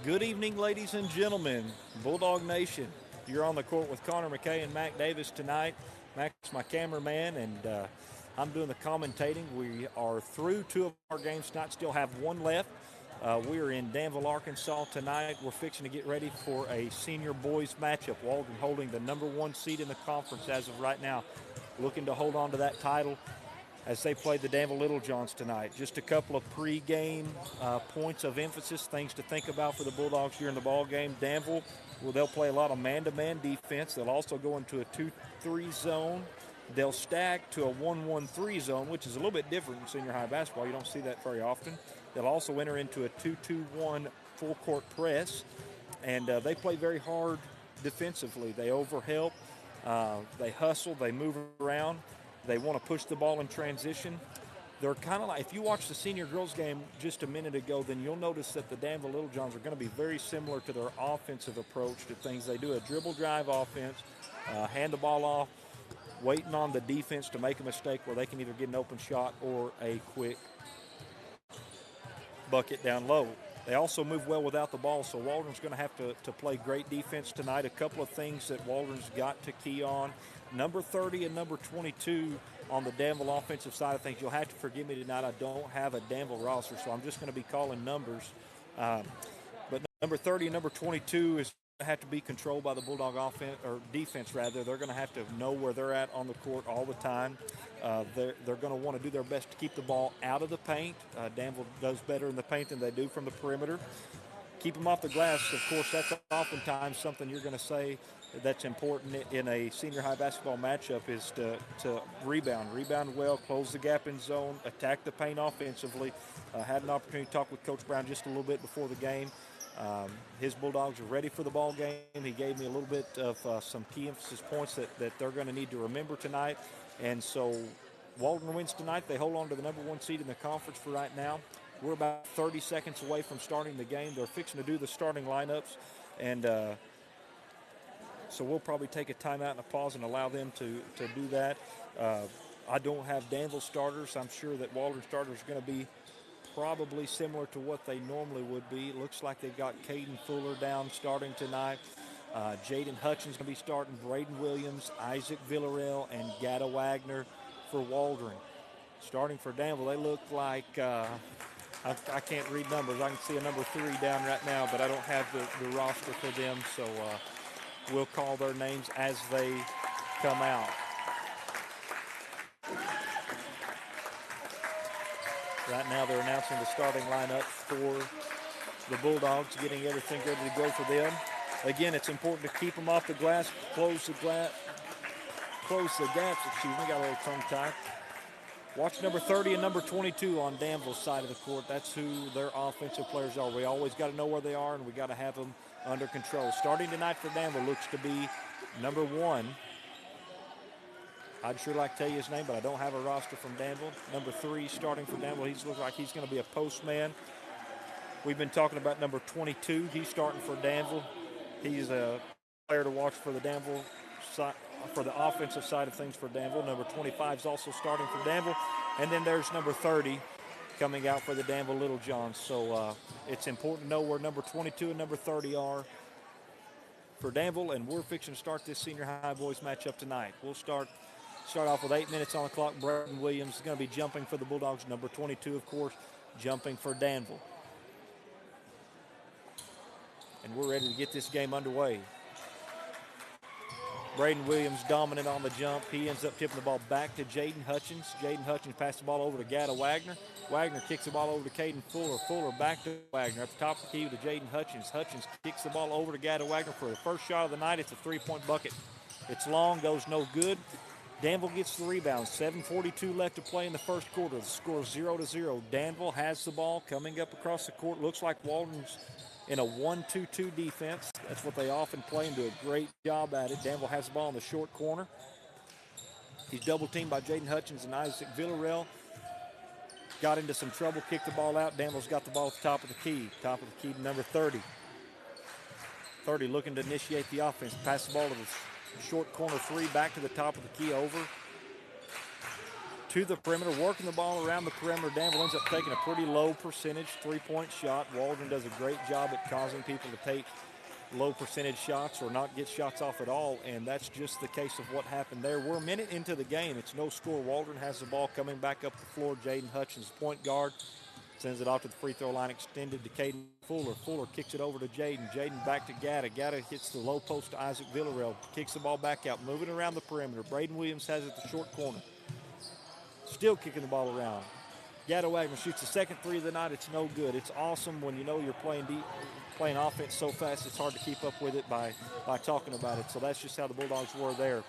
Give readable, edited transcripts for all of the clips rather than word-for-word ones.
Good evening, ladies and gentlemen. Bulldog Nation, you're on the court with Connor McKay and Mac Davis tonight. Mac's my cameraman, and I'm doing the commentating. We are through two of our games tonight, still have one left. We are in Danville, Arkansas tonight. We're fixing to get ready for a senior boys matchup. Waldron holding the number one seed in the conference as of right now, looking to hold on to that title as they play the Danville Littlejohns tonight. Just a couple of pre-game points of emphasis, things to think about for the Bulldogs here in the ball game. Danville, well, they'll play a lot of man-to-man defense. They'll also go into a 2-3 zone. They'll stack to a 1-1-3 zone, which is a little bit different in senior high basketball. You don't see that very often. They'll also enter into a 2-2-1 full-court press, and they play very hard defensively. They overhelp, they hustle, they move around. They want to push the ball in transition. They're kind of like, if you watch the senior girls game just a minute ago, then you'll notice that the Danville Littlejohns are going to be very similar to their offensive approach to things. They do a dribble drive offense, hand the ball off, waiting on the defense to make a mistake where they can either get an open shot or a quick bucket down low. They also move well without the ball, so Waldron's going to have to play great defense tonight. A couple of things that Waldron's got to key on. Number 30 and number 22 on the Danville offensive side of things. You'll have to forgive me tonight. I don't have a Danville roster, so I'm just going to be calling numbers. But number 30 and number 22 is going to have to be controlled by the Bulldog offense, or defense rather. They're going to have to know where they're at on the court all the time. They're going to want to do their best to keep the ball out of the paint. Danville does better in the paint than they do from the perimeter. Keep them off the glass. Of course, that's oftentimes something you're going to say that's important in a senior high basketball matchup is to rebound well, close the gap in zone, attack the paint offensively. Had an opportunity to talk with Coach Brown just a little bit before the game. His Bulldogs are ready for the ball game. He gave me a little bit of some key emphasis points that they're going to need to remember tonight. And so Waldron wins tonight. They hold on to the number one seed in the conference for right now. We're about 30 seconds away from starting the game. They're fixing to do the starting lineups, and so we'll probably take a timeout and a pause and allow them to do that. I don't have Danville starters. I'm sure that Waldron starters are going to be probably similar to what they normally would be. It looks like they've got Caden Fuller down starting tonight. Jaden Hutchins going to be starting, Braden Williams, Isaac Villarreal, and Gata Wagner for Waldron. Starting for Danville, they look like I can't read numbers. I can see a number 3 down right now, but I don't have the roster for them, so we'll call their names as they come out. Right now they're announcing the starting lineup for the Bulldogs, getting everything ready to go for them. Again, it's important to keep them off the glass, close the gaps. Excuse me, got a little tongue-tied. Watch number 30 and number 22 on Danville's side of the court. That's who their offensive players are. We always got to know where they are, and we got to have them under control. Starting tonight for Danville looks to be number 1. I'd sure like to tell you his name, but I don't have a roster from Danville. Number 3 starting for Danville. He looks like he's going to be a post man. We've been talking about number 22. He's starting for Danville. He's a player to watch for the Danville side, for the offensive side of things for Danville. Number 25 is also starting for Danville. And then there's number 30 coming out for the Danville Littlejohns. So it's important to know where number 22 and number 30 are for Danville, and we're fixing to start this senior high boys matchup tonight. We'll start off with 8 minutes on the clock. Braden Williams is going to be jumping for the Bulldogs. Number 22, of course, jumping for Danville. And we're ready to get this game underway. Braden Williams dominant on the jump. He ends up tipping the ball back to Jaden Hutchins. Jaden Hutchins passes the ball over to Gata Wagner. Wagner kicks the ball over to Caden Fuller. Fuller back to Wagner. At the top of the key to Jaden Hutchins. Hutchins kicks the ball over to Gata Wagner for the first shot of the night. It's a three-point bucket. It's long, goes no good. Danville gets the rebound. 7:42 left to play in the first quarter. The score is 0-0. Danville has the ball coming up across the court. Looks like Waldron's in a 1-2-2 defense. That's what they often play and do a great job at it. Danville has the ball in the short corner. He's double teamed by Jaden Hutchins and Isaac Villarreal. Got into some trouble, kicked the ball out. Danville's got the ball at the top of the key. Top of the key to number 30. 30 looking to initiate the offense. Pass the ball to the short corner 3, back to the top of the key over to the perimeter, working the ball around the perimeter. Danville ends up taking a pretty low percentage three-point shot. Waldron does a great job at causing people to take low percentage shots or not get shots off at all, and that's just the case of what happened there. We're a minute into the game. It's no score. Waldron has the ball coming back up the floor. Jaden Hutchins, point guard, sends it off to the free throw line, extended to Caden Fuller. Fuller kicks it over to Jaden. Jaden back to Gatta. Gatta hits the low post to Isaac Villarreal. Kicks the ball back out, moving around the perimeter. Braden Williams has it at the short corner. Still kicking the ball around. Gatta Wagner shoots the second three of the night. It's no good. It's awesome when you know you're playing offense so fast it's hard to keep up with it by talking about it. So that's just how the Bulldogs were there.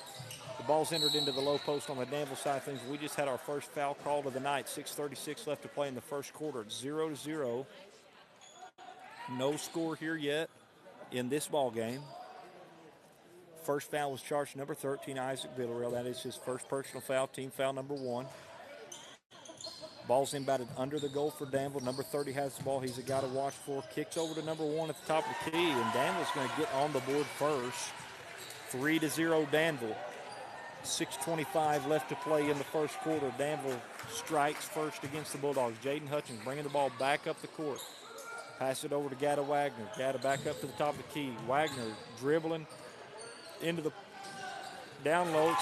The ball's entered into the low post on the Danville side of things. We just had our first foul call of the night. 6:36 left to play in the first quarter. It's 0-0. No score here yet in this ball game. First foul was charged number 13, Isaac Villarreal. That is his first personal foul, team foul number 1. Ball's inbounded under the goal for Danville. Number 30 has the ball. He's a guy to watch for. Kicks over to number 1 at the top of the key, and Danville's going to get on the board first. 3-0 Danville. 6:25 left to play in the first quarter. Danville strikes first against the Bulldogs. Jaden Hutchins bringing the ball back up the court. Pass it over to Gatta Wagner. Gatta back up to the top of the key. Wagner dribbling into the down low,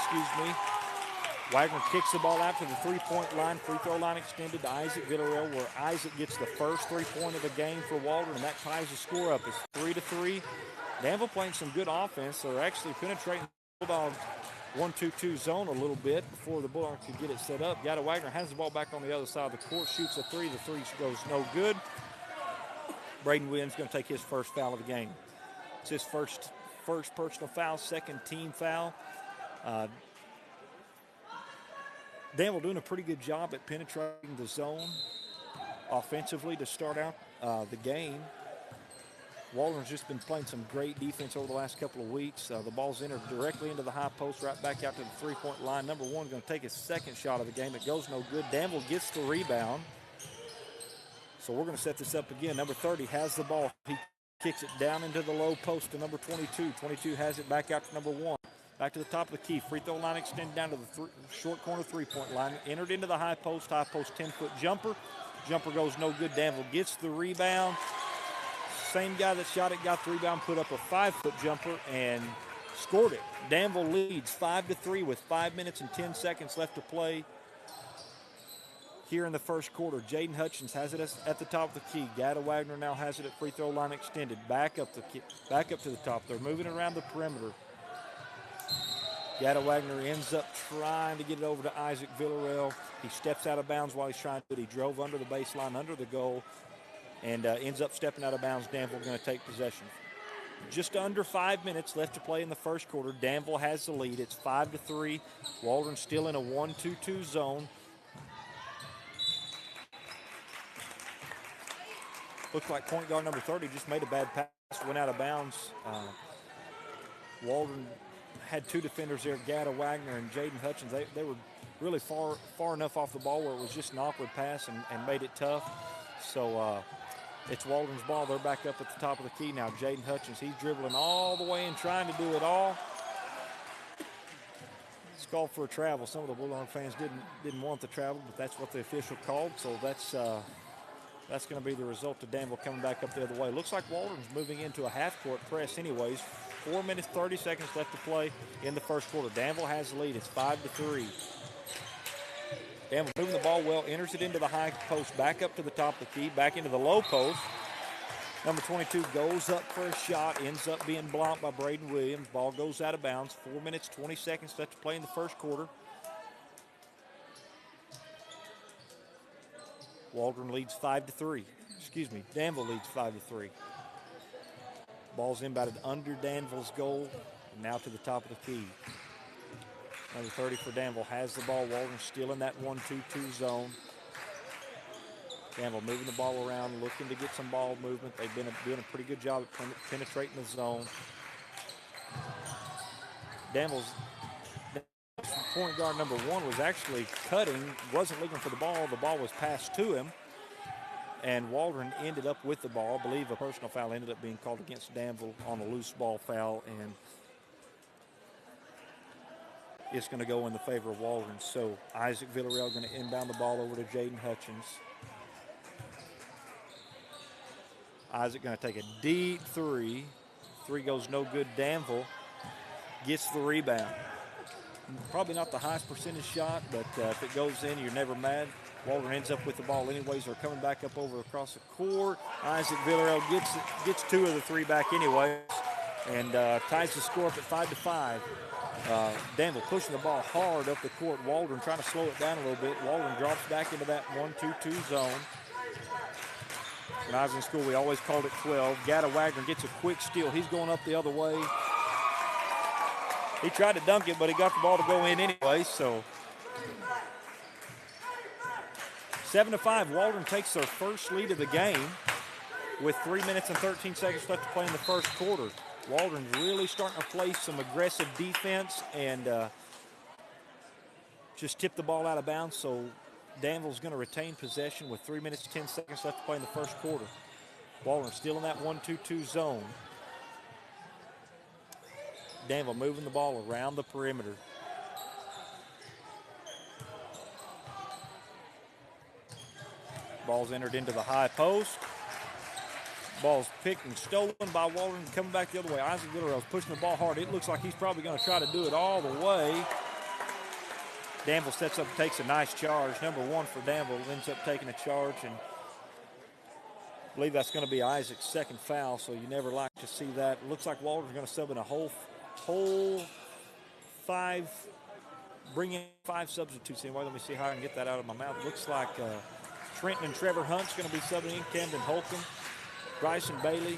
Wagner kicks the ball out to the three-point line. Free throw line extended to Isaac Villarreal, where Isaac gets the first three-point of the game for Waldron, and that ties the score up. It's 3-3. Danville playing some good offense. They're actually penetrating the Bulldogs 1-2-2 zone a little bit before the Bulldogs could get it set up. Gatta Wagner has the ball back on the other side of the court, shoots a three. The three goes no good. Braden Williams going to take his first foul of the game. It's his first personal foul, second team foul. Danville doing a pretty good job at penetrating the zone offensively to start out the game. Waldron's just been playing some great defense over the last couple of weeks. The ball's entered directly into the high post, right back out to the three-point line. Number 1 going to take his second shot of the game. It goes no good. Danville gets the rebound. So we're going to set this up again. Number 30 has the ball. He kicks it down into the low post to number 22. 22 has it back out to number 1. Back to the top of the key. Free throw line extended down to the short corner three-point line. Entered into the high post 10-foot jumper. Jumper goes no good. Danville gets the rebound. Same guy that shot it got the rebound, put up a 5-foot jumper, and scored it. Danville leads 5-3 with 5 minutes and 10 seconds left to play here in the first quarter. Jaden Hutchins has it at the top of the key. Gatta Wagner now has it at free throw line extended. Back up to the top. They're moving around the perimeter. Gatta Wagner ends up trying to get it over to Isaac Villarreal. He steps out of bounds while he's trying to. He drove under the baseline, under the goal, and ends up stepping out of bounds. Danville going to take possession. Just under 5 minutes left to play in the first quarter. Danville has the lead. It's 5-3. Waldron still in a 1-2-2 zone. Looks like point guard number 30 just made a bad pass, went out of bounds. Waldron had 2 defenders there, Gatta Wagner and Jaden Hutchins. They were really far enough off the ball where it was just an awkward pass and made it tough. So it's Waldron's ball. They're back up at the top of the key now. Jaden Hutchins, he's dribbling all the way and trying to do it all. It's called for a travel. Some of the Bulldog fans didn't want the travel, but that's what the official called. So that's going to be the result of Danville coming back up the other way. Looks like Waldron's moving into a half-court press anyways. 4 minutes, 30 seconds left to play in the first quarter. Danville has the lead. It's 5-3. Danville moving the ball well, enters it into the high post, back up to the top of the key, back into the low post. Number 22 goes up for a shot, ends up being blocked by Braden Williams. Ball goes out of bounds. 4 minutes, 20 seconds left to play in the first quarter. Waldron leads 5-3. Danville leads 5-3. Ball's inbounded under Danville's goal, and now to the top of the key. Number 30 for Danville has the ball. Waldron still in that 1-2-2 zone. Danville moving the ball around, looking to get some ball movement. They've been doing a pretty good job at penetrating the zone. Danville's point guard number 1 was actually cutting, wasn't looking for the ball. The ball was passed to him, and Waldron ended up with the ball. I believe a personal foul ended up being called against Danville on a loose ball foul, and is going to go in the favor of Waldron. So Isaac Villarreal going to inbound the ball over to Jaden Hutchins. Isaac going to take a deep three. Three goes no good. Danville gets the rebound. Probably not the highest percentage shot, but if it goes in, you're never mad. Waldron ends up with the ball anyways. They're coming back up over across the court. Isaac Villarreal gets two of the three back anyways, and ties the score up at 5-5. Danville pushing the ball hard up the court. Waldron trying to slow it down a little bit. Waldron drops back into that 1-2-2 zone. When I was in school, we always called it 12. Gata Wagner gets a quick steal. He's going up the other way. He tried to dunk it, but he got the ball to go in anyway, so 7-5. Waldron takes their first lead of the game with 3 minutes and 13 seconds left to play in the first quarter. Waldron's really starting to play some aggressive defense and just tip the ball out of bounds, so Danville's going to retain possession with 3 minutes and 10 seconds left to play in the first quarter. Waldron still in that 1-2-2 zone. Danville moving the ball around the perimeter. Ball's entered into the high post. Ball's picked and stolen by Waldron. Coming back the other way. Isaac Villarreal's pushing the ball hard. It looks like he's probably going to try to do it all the way. Danville sets up and takes a nice charge. Number one for Danville ends up taking a charge, and I believe that's going to be Isaac's second foul, so you never like to see that. It looks like Waldron's going to sub in a whole five, bring in 5 substitutes anyway. Let me see how I can get that out of my mouth. It looks like Trenton and Trevor Hunt's going to be subbing in. Camden Holcomb, Bryson Bailey,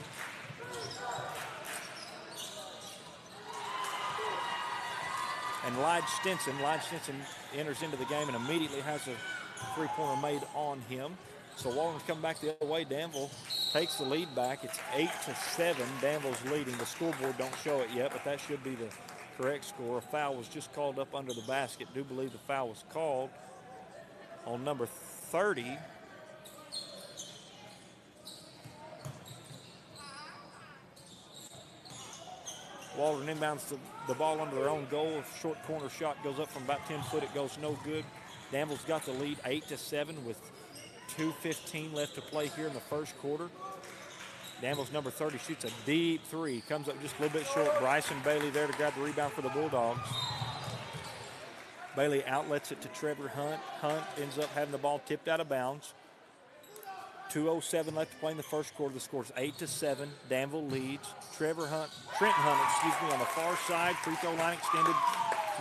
and Lige Stinson. Lige Stinson enters into the game and immediately has a three-pointer made on him. So Waldron's coming back the other way. Danville takes the lead back. It's 8-7. Danville's leading. The scoreboard don't show it yet, but that should be the correct score. A foul was just called up under the basket. Do believe the foul was called on number 30. Waldron inbounds the ball under their own goal. A short corner shot goes up from about 10 foot. It goes no good. Danville's got the lead 8-7 with 2:15 left to play here in the first quarter. Danville's number 30 shoots a deep three. Comes up just a little bit short. Bryson Bailey there to grab the rebound for the Bulldogs. Bailey outlets it to Trevor Hunt. Hunt ends up having the ball tipped out of bounds. 2:07 left to play in the first quarter. The score's 8-7. Danville leads. Trenton Hunt, on the far side. Free throw line extended.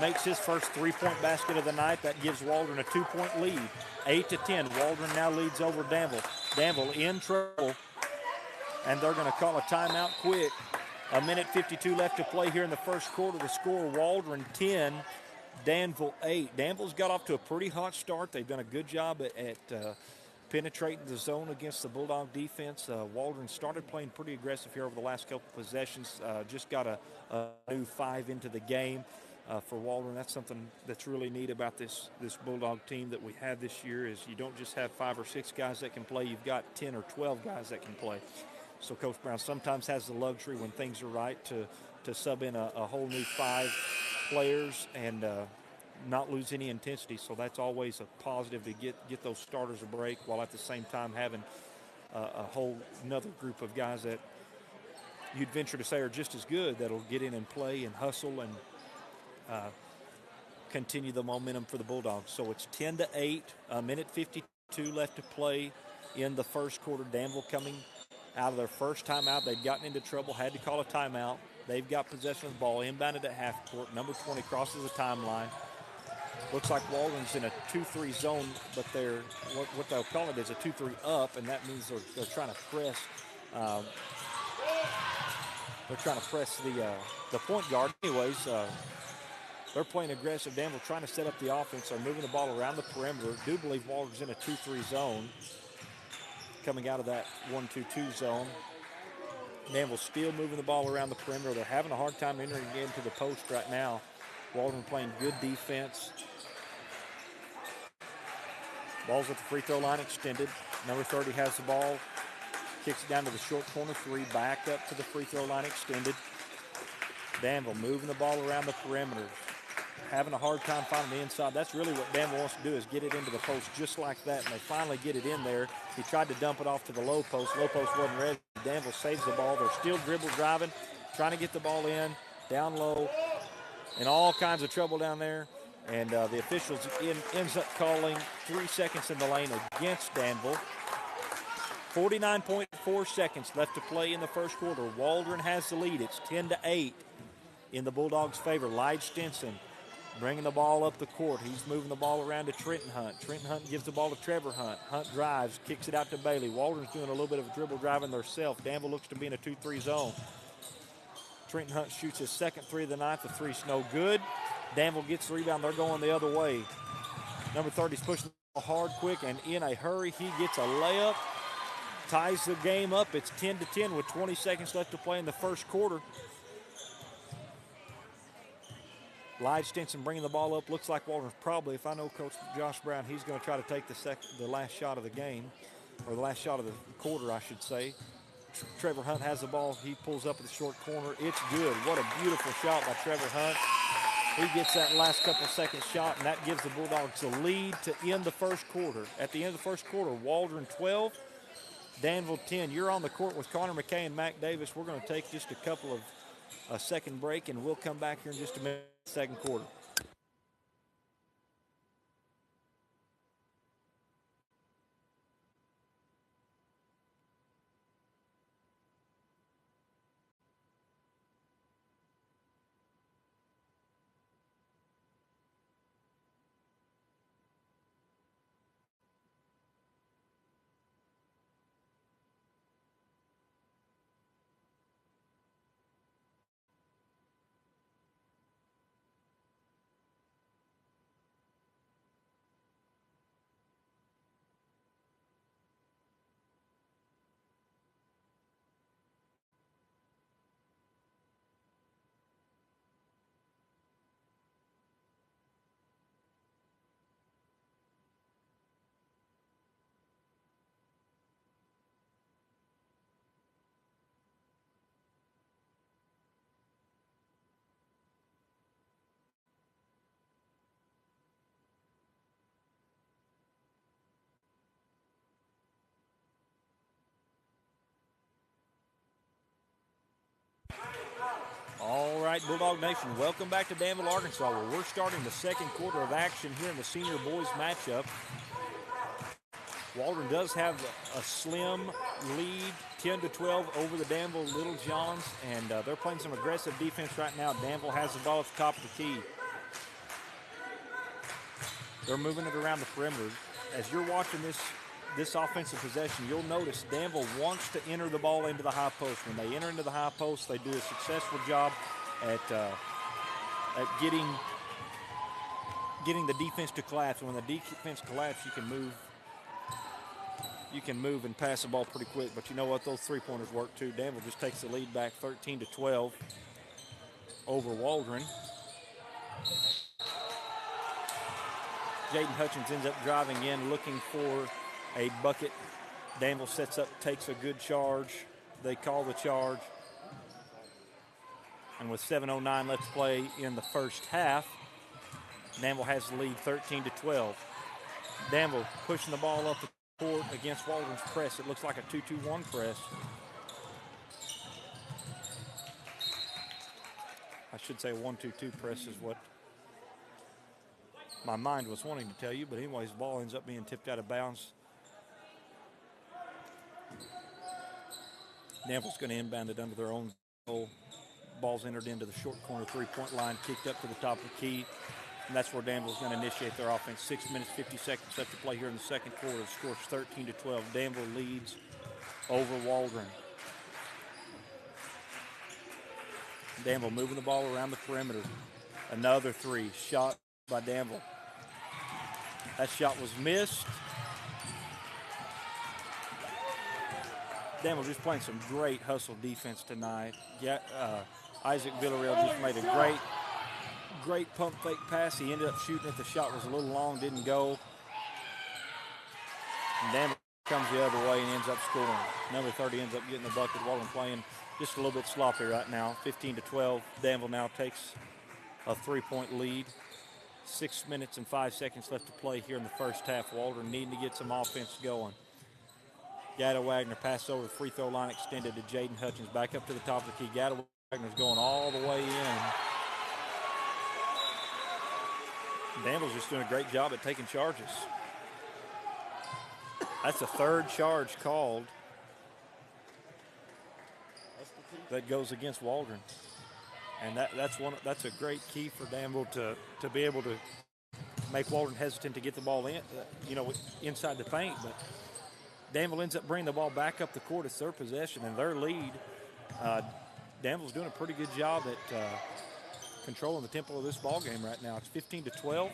Makes his first three-point basket of the night. That gives Waldron a 2-point lead. 8-10. Waldron now leads over Danville. Danville in trouble, and they're going to call a timeout quick. 1:52 left to play here in the first quarter. The score, Waldron 10, Danville 8. Danville's got off to a pretty hot start. They've done a good job at penetrating the zone against the Bulldog defense. Waldron started playing pretty aggressive here over the last couple possessions. Just got a new 5 into the game. For Waldron, that's something that's really neat about this Bulldog team that we have this year is you don't just have 5 or 6 guys that can play. You've got 10 or 12 guys that can play. So Coach Brown sometimes has the luxury when things are right to sub in a whole new 5 players and not lose any intensity. So that's always a positive to get those starters a break while at the same time having a whole another group of guys that you'd venture to say are just as good that'll get in and play and hustle and continue the momentum for the Bulldogs. So it's 10-8, 1:52 left to play in the first quarter. Danville coming out of their first timeout. They'd gotten into trouble, had to call a timeout. They've got possession of the ball, inbounded at half court. Number 20 crosses the timeline. Looks like Waldron's in a 2-3 zone, but what they'll call it is a 2-3 up, and that means they're trying to press. They're trying to press the point guard. Anyways, they're playing aggressive. Danville trying to set up the offense. They're moving the ball around the perimeter. Do believe Waldron's in a 2-3 zone. Coming out of that 1-2-2 zone. Danville still moving the ball around the perimeter. They're having a hard time entering into the post right now. Waldron playing good defense. Ball's at the free throw line extended. Number 30 has the ball. Kicks it down to the short corner 3. Back up to the free throw line extended. Danville moving the ball around the perimeter. having a hard time finding the inside. That's really what Danville wants to do, is get it into the post just like that, and they finally get it in there. He tried to dump it off to the low post. Low post wasn't ready. Danville saves the ball. They're still dribble driving, trying to get the ball in, down low, in all kinds of trouble down there. And the officials ends up calling 3 seconds in the lane against Danville. 49.4 seconds left to play in the first quarter. Waldron has the lead. It's 10-8 in the Bulldogs' favor. Lige Stinson bringing the ball up the court. He's moving the ball around to Trenton Hunt. Trenton Hunt gives the ball to Trevor Hunt. Hunt drives, kicks it out to Bailey. Waldron's doing a little bit of a dribble driving themselves. Danville looks to be in a 2-3 zone. Trenton Hunt shoots his second three of the night. The three's no good. Danville gets the rebound. They're going the other way. Number 30's pushing the ball hard, quick, and in a hurry. He gets a layup. Ties the game up. It's 10-10 with 20 seconds left to play in the first quarter. Lige Stinson bringing the ball up. Looks like Waldron's probably, if I know Coach Josh Brown, he's going to try to take the last shot of the game, or the last shot of the quarter, I should say. Trevor Hunt has the ball. He pulls up at the short corner. It's good. What a beautiful shot by Trevor Hunt. He gets that last couple seconds shot, and that gives the Bulldogs the lead to end the first quarter. At the end of the first quarter, Waldron 12, Danville 10. You're on the court with Connor McKay and Mac Davis. We're going to take just a couple of a second break, and we'll come back here in just a minute, second quarter. All right, Bulldog Nation, welcome back to Danville, Arkansas, where we're starting the second quarter of action here in the senior boys matchup. Waldron does have a slim lead, 10-12 over the Danville Little Johns, and they're playing some aggressive defense right now. Danville has the ball at the top of the key. They're moving it around the perimeter. As you're watching this offensive possession, you'll notice Danville wants to enter the ball into the high post. When they enter into the high post, they do a successful job at getting the defense to collapse. When the defense collapses, you can move and pass the ball pretty quick. But you know what? Those three-pointers work too. Danville just takes the lead back 13-12 over Waldron. Jaden Hutchins ends up driving in, looking for a bucket. Danville sets up, takes a good charge. They call the charge. And with 7:09 left to play in the first half, Danville has the lead 13-12. Danville pushing the ball up the court against Waldron's press. It looks like a 2-2-1 press. I should say a 1-2-2 press is what my mind was wanting to tell you, but anyways, the ball ends up being tipped out of bounds. Danville's going to inbound it under their own goal. Ball's entered into the short corner three-point line, kicked up to the top of the key, and that's where Danville's going to initiate their offense. 6 minutes, 50 seconds left to play here in the second quarter. The score's 13-12. Danville leads over Waldron. Danville moving the ball around the perimeter. Another three, shot by Danville. That shot was missed. Danville just playing some great hustle defense tonight. Isaac Villarreal just made a great pump fake pass. He ended up shooting it. The shot was a little long, didn't go. And Danville comes the other way and ends up scoring. Number 30 ends up getting the bucket. Waldron playing just a little bit sloppy right now. 15-12. Danville now takes a three-point lead. 6 minutes and 5 seconds left to play here in the first half. Waldron needing to get some offense going. Gatto Wagner passes over the free throw line extended to Jaden Hutchins. Back up to the top of the key. Gatto Wagner's going all the way in. Danville's just doing a great job at taking charges. That's a third charge called that goes against Waldron. And that's a great key for Danville to be able to make Waldron hesitant to get the ball in, inside the paint. But Danville ends up bringing the ball back up the court. It's their possession and their lead. Danville's doing a pretty good job at controlling the tempo of this ball game right now. It's 15-12.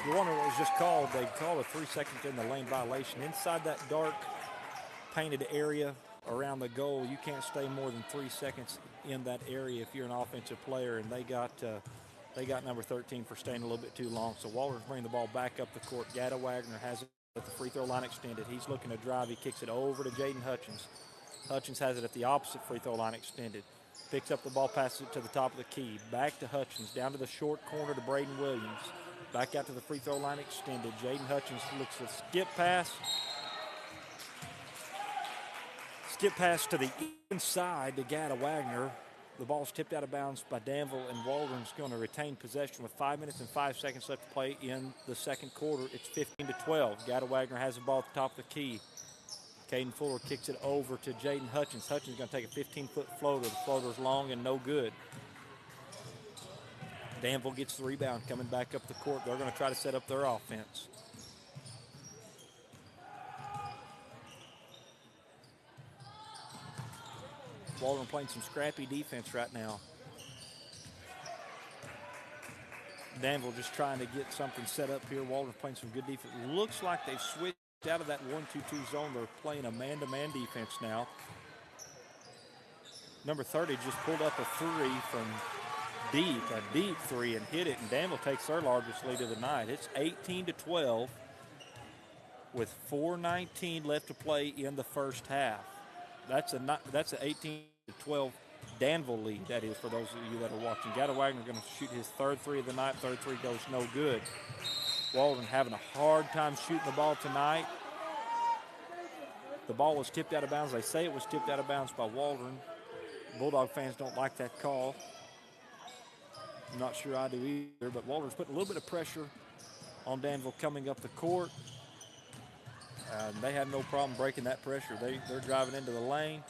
You wonder what was just called. They called a 3 seconds in the lane violation. Inside that dark painted area around the goal, you can't stay more than 3 seconds in that area if you're an offensive player, and they got number 13 for staying a little bit too long. So Waldron's bringing the ball back up the court. Gatto Wagner has it at the free throw line extended. He's looking to drive. He kicks it over to Jaden Hutchins. Hutchins has it at the opposite free throw line extended. Picks up the ball, passes it to the top of the key. Back to Hutchins, down to the short corner to Braden Williams. Back out to the free throw line extended. Jaden Hutchins looks to skip pass. Skip pass to the inside to Gatto Wagner. The ball's tipped out of bounds by Danville, and Waldron's going to retain possession with 5 minutes and 5 seconds left to play in the second quarter. It's 15-12. Gatto Wagner has the ball at the top of the key. Caden Fuller kicks it over to Jaden Hutchins. Hutchins is going to take a 15-foot floater. The floater's long and no good. Danville gets the rebound coming back up the court. They're going to try to set up their offense. Waldron playing some scrappy defense right now. Danville just trying to get something set up here. Waldron playing some good defense. Looks like they've switched out of that 1-2-2 zone. They're playing a man-to-man defense now. Number 30 just pulled up a three from deep, a deep three, and hit it, and Danville takes their largest lead of the night. It's 18-12 with 4:19 left to play in the first half. That's an 18-12 Danville lead, that is, for those of you that are watching. Gatto Wagner going to shoot his third three of the night. Third three goes no good. Waldron having a hard time shooting the ball tonight. The ball was tipped out of bounds. They say it was tipped out of bounds by Waldron. Bulldog fans don't like that call. I'm not sure I do either, but Waldron's putting a little bit of pressure on Danville coming up the court. They had no problem breaking that pressure. They're driving into the lane.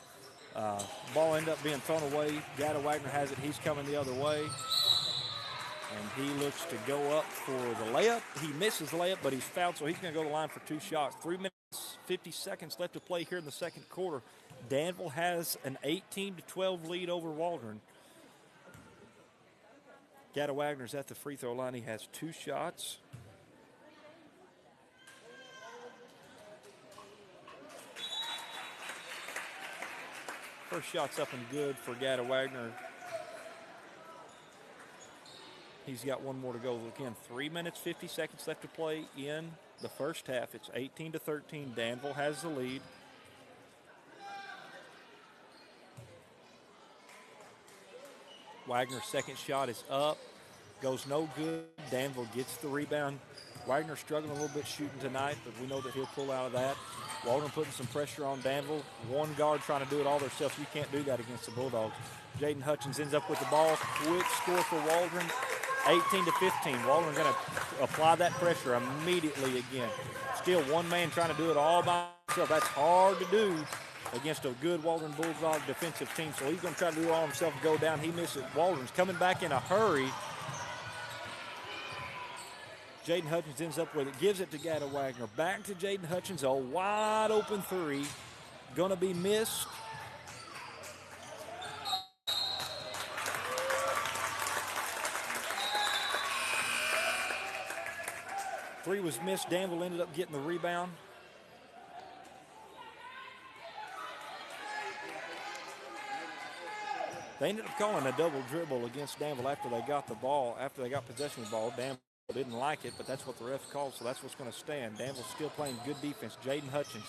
Ball ended up being thrown away. Gatto Wagner has it. He's coming the other way. And he looks to go up for the layup. He misses the layup, but he's fouled, so he's going to go to the line for two shots. 3 minutes, 50 seconds left to play here in the second quarter. Danville has an 18-12 lead over Waldron. Gatto Wagner's at the free throw line. He has two shots. First shot's up and good for Gatto Wagner. He's got one more to go. Again, 3 minutes, 50 seconds left to play in the first half. It's 18-13. Danville has the lead. Wagner's second shot is up. Goes no good. Danville gets the rebound. Wagner's struggling a little bit shooting tonight, but we know that he'll pull out of that. Waldron putting some pressure on Danville. One guard trying to do it all themselves. You can't do that against the Bulldogs. Jaden Hutchins ends up with the ball. Quick score for Waldron, 18-15. Waldron going to apply that pressure immediately again. Still one man trying to do it all by himself. That's hard to do against a good Waldron Bulldog defensive team. So he's going to try to do it all himself and go down. He misses. Waldron's coming back in a hurry. Jaden Hutchins ends up with it, gives it to Gatto Wagner. Back to Jaden Hutchins, a wide open three. Going to be missed. Three was missed. Danville ended up getting the rebound. They ended up calling a double dribble against Danville after they got the ball, after they got possession of the ball. Danville didn't like it, but that's what the ref called, so that's what's going to stand. Danville's still playing good defense. Jaden Hutchins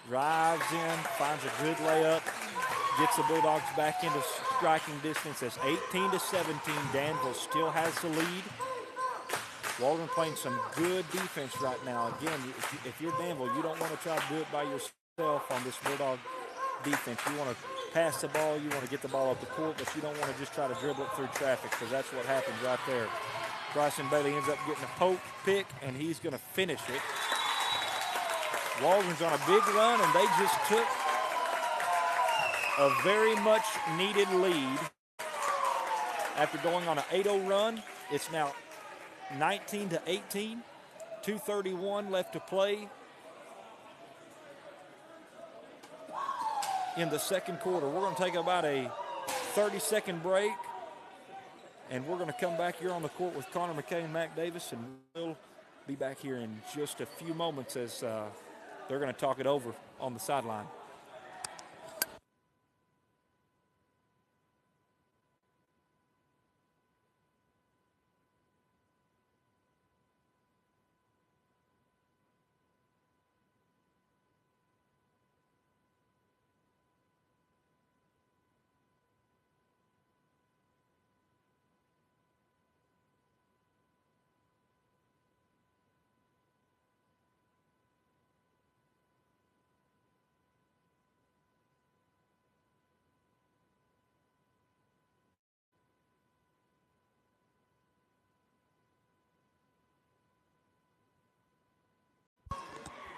drives in, finds a good layup, gets the Bulldogs back into striking distance. It's 18-17. Danville still has the lead. Waldron playing some good defense right now. Again, if you're Danville, you don't want to try to do it by yourself on this Bulldog defense. You want to pass the ball, you want to get the ball up the court, but you don't want to just try to dribble it through traffic, because that's what happens right there. Bryson Bailey ends up getting a poke pick, and he's going to finish it. Waldron's on a big run, and they just took a very much needed lead. After going on an 8-0 run, it's now 19-18, 2:31 left to play in the second quarter. We're going to take about a 30-second break, and we're going to come back here on the court with Connor McKay and Mac Davis, and we'll be back here in just a few moments as they're going to talk it over on the sideline.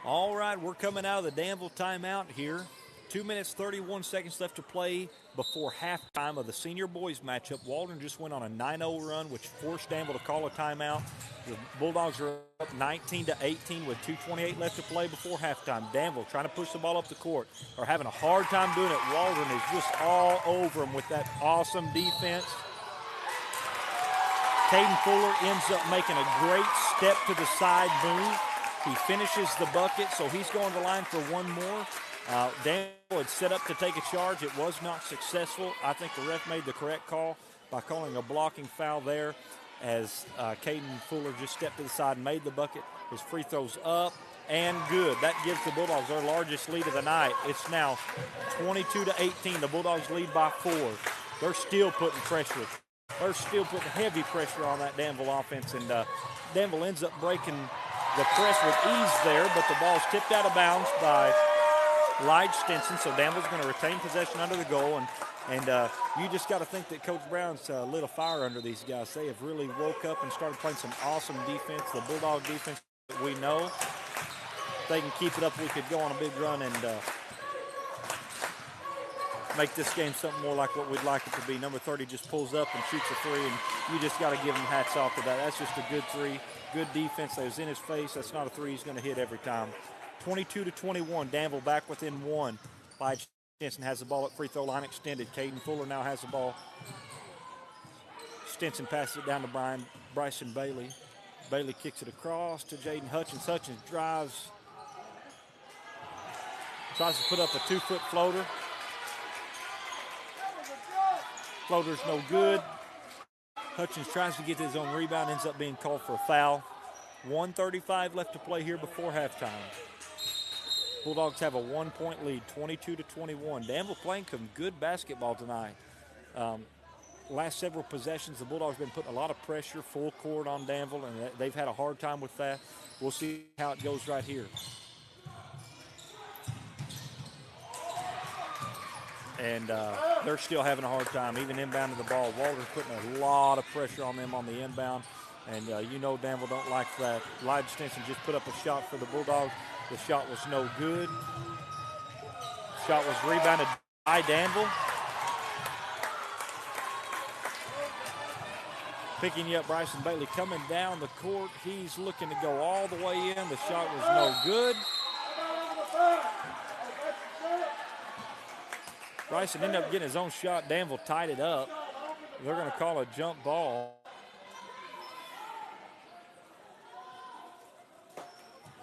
All right, we're coming out of the Danville timeout here. 2 minutes, 31 seconds left to play before halftime of the senior boys matchup. Waldron just went on a 9-0 run, which forced Danville to call a timeout. The Bulldogs are up 19-18 with 2:28 left to play before halftime. Danville trying to push the ball up the court. Are having a hard time doing it. Waldron is just all over them with that awesome defense. Caden Fuller ends up making a great step to the side move. He finishes the bucket, so he's going to the line for one more. Danville had set up to take a charge. It was not successful. I think the ref made the correct call by calling a blocking foul there, as Caden Fuller just stepped to the side and made the bucket. His free throw's up and good. That gives the Bulldogs their largest lead of the night. It's now 22-18. The Bulldogs lead by 4. They're still putting pressure. They're still putting heavy pressure on that Danville offense, and Danville ends up breaking the press with ease there, but the ball's tipped out of bounds by Lige Stinson, so Danville's going to retain possession under the goal, and you just got to think that Coach Brown's lit a fire under these guys. They have really woke up and started playing some awesome defense, the Bulldog defense that we know. If they can keep it up, we could go on a big run and make this game something more like what we'd like it to be. Number 30 just pulls up and shoots a three, and you just got to give him hats off to that. That's just a good three. Good defense. That was in his face. That's not a three he's going to hit every time. 22-21. Danville back within 1. Lige Stinson has the ball at free throw line extended. Caden Fuller now has the ball. Stinson passes it down to Bryson Bailey. Bailey kicks it across to Jaden Hutchins. Hutchins drives. Tries to put up a 2-foot floater. Floater's no good. Hutchins tries to get his own rebound, ends up being called for a foul. 1:35 left to play here before halftime. Bulldogs have a 1-point lead, 22-21. Danville playing some good basketball tonight. Last several possessions, the Bulldogs have been putting a lot of pressure full court on Danville, and they've had a hard time with that. We'll see how it goes right here. And they're still having a hard time, even inbounding the ball. Waldron's putting a lot of pressure on them on the inbound, and you know Danville don't like that. Lige Stinson just put up a shot for the Bulldogs. The shot was no good. Shot was rebounded by Danville. Picking you up, Bryson Bailey coming down the court. He's looking to go all the way in. The shot was no good. Bryson ended up getting his own shot. Danville tied it up. They're going to call a jump ball.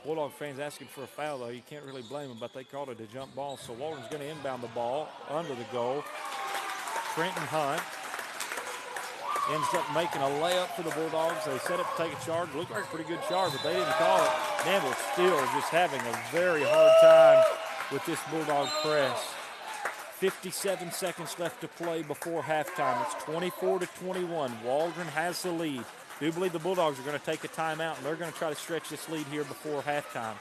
Bulldog fans asking for a foul, though. You can't really blame them, but they called it a jump ball. So Waldron's going to inbound the ball under the goal. Trenton Hunt ends up making a layup for the Bulldogs. They set up to take a charge. Looked like a pretty good charge, but they didn't call it. Danville still just having a very hard time with this Bulldog press. 57 seconds left to play before halftime. It's 24-21. Waldron has the lead. Do believe the Bulldogs are going to take a timeout, and they're going to try to stretch this lead here before halftime.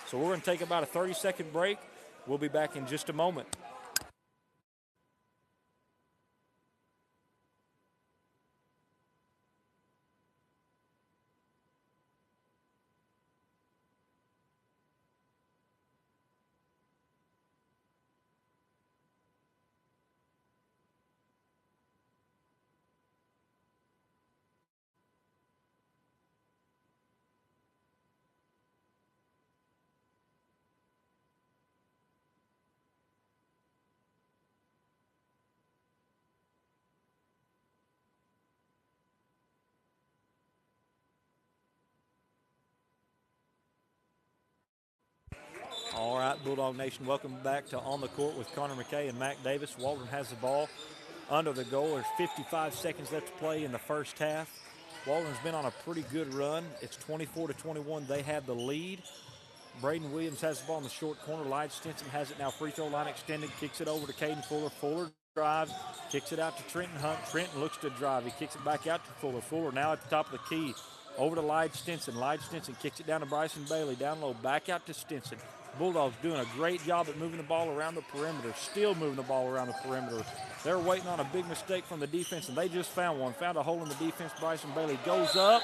So we're going to take about a 30-second break. We'll be back in just a moment. All right, Bulldog Nation, welcome back to On the Court with Connor McKay and Mac Davis. Waldron has the ball under the goal. There's 55 seconds left to play in the first half. Waldron's been on a pretty good run. It's 24-21. They have the lead. Braden Williams has the ball in the short corner. Lige Stinson has it now. Free throw line extended. Kicks it over to Caden Fuller. Fuller drives. Kicks it out to Trenton Hunt. Trenton looks to drive. He kicks it back out to Fuller. Fuller now at the top of the key. Over to Lige Stinson. Lige Stinson kicks it down to Bryson Bailey. Down low. Back out to Stinson. Bulldogs doing a great job at moving the ball around the perimeter. Still moving the ball around the perimeter. They're waiting on a big mistake from the defense, and they just found one. Found a hole in the defense. Bryson Bailey goes up.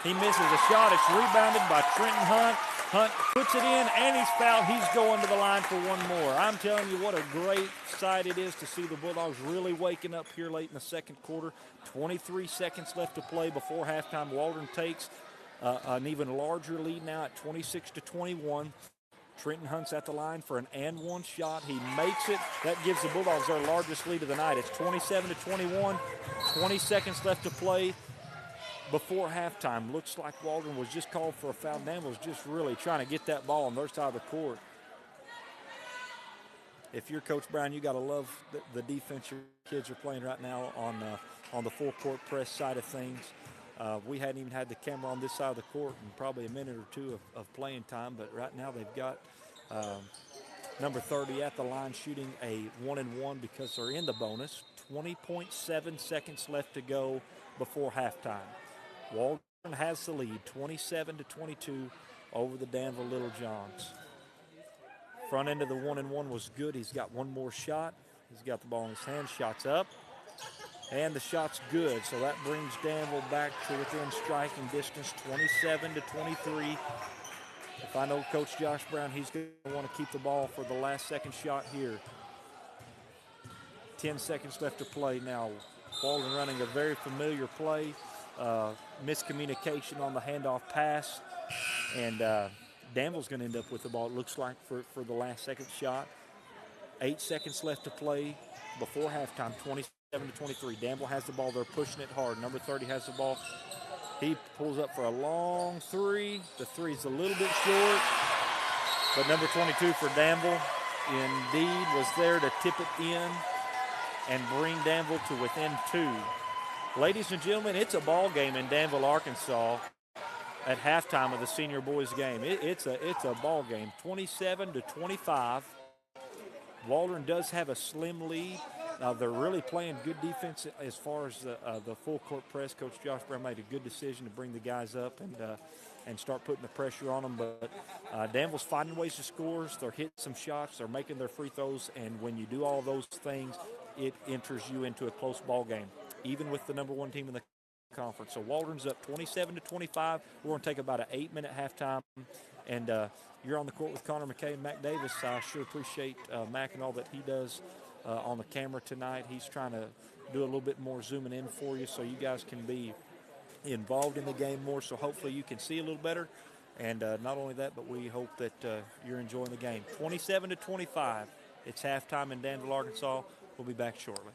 He misses a shot. It's rebounded by Trenton Hunt. Hunt puts it in, and he's fouled. He's going to the line for one more. I'm telling you what a great sight it is to see the Bulldogs really waking up here late in the second quarter. 23 seconds left to play before halftime. Waldron takes an even larger lead now at 26-21. Trenton Hunt's at the line for an and one shot. He makes it. That gives the Bulldogs their largest lead of the night. It's 27-21. 20 seconds left to play before halftime. Looks like Waldron was just called for a foul. Danville's just really trying to get that ball on their side of the court. If you're Coach Brown, you got to love the defense your kids are playing right now on the full court press side of things. We hadn't even had the camera on this side of the court in probably a minute or two of playing time, but right now they've got number 30 at the line shooting a 1-and-1 because they're in the bonus. 20.7 seconds left to go before halftime. Waldron has the lead, 27-22 over the Danville Little Johns. Front end of the 1-and-1 was good. He's got one more shot. He's got the ball in his hand. Shot's up. And the shot's good, so that brings Danville back to within striking distance, 27-23. If I know Coach Josh Brown, he's going to want to keep the ball for the last second shot here. 10 seconds left to play now. Waldron running a very familiar play. Miscommunication on the handoff pass. And Danville's going to end up with the ball, it looks like, for the last second shot. 8 seconds left to play before halftime, 27-23. Danville has the ball. They're pushing it hard. Number 30 has the ball. He pulls up for a long three. The three's a little bit short. But number 22 for Danville indeed was there to tip it in and bring Danville to within 2. Ladies and gentlemen, it's a ball game in Danville, Arkansas at halftime of the senior boys game. It's a ball game, 27-25. Waldron does have a slim lead. They're really playing good defense as far as the full court press. Coach Josh Brown made a good decision to bring the guys up and start putting the pressure on them. But Danville's finding ways to score. They're hitting some shots. They're making their free throws. And when you do all those things, it enters you into a close ball game, even with the number 1 team in the conference. So Waldron's up 27-25. We're going to take about an 8-minute halftime. And you're on the court with Connor McKay and Mac Davis. I sure appreciate Mac and all that he does on the camera tonight. He's trying to do a little bit more zooming in for you so you guys can be involved in the game more, so hopefully you can see a little better. And not only that, but we hope that you're enjoying the game. 27-25. It's halftime in Danville, Arkansas. We'll be back shortly.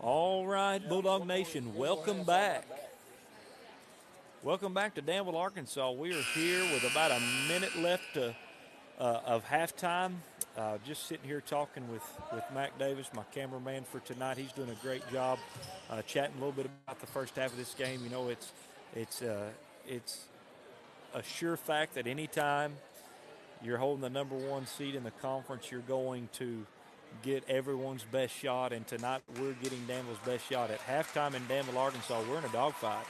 All right, Bulldog Nation, welcome back. Welcome back to Danville, Arkansas. We are here with about a minute left of halftime. Just sitting here talking with Mac Davis, my cameraman for tonight. He's doing a great job chatting a little bit about the first half of this game. You know, it's a sure fact that anytime you're holding the number one seed in the conference, you're going to get everyone's best shot, and tonight we're getting Danville's best shot. At halftime in Danville, Arkansas, we're in a dogfight.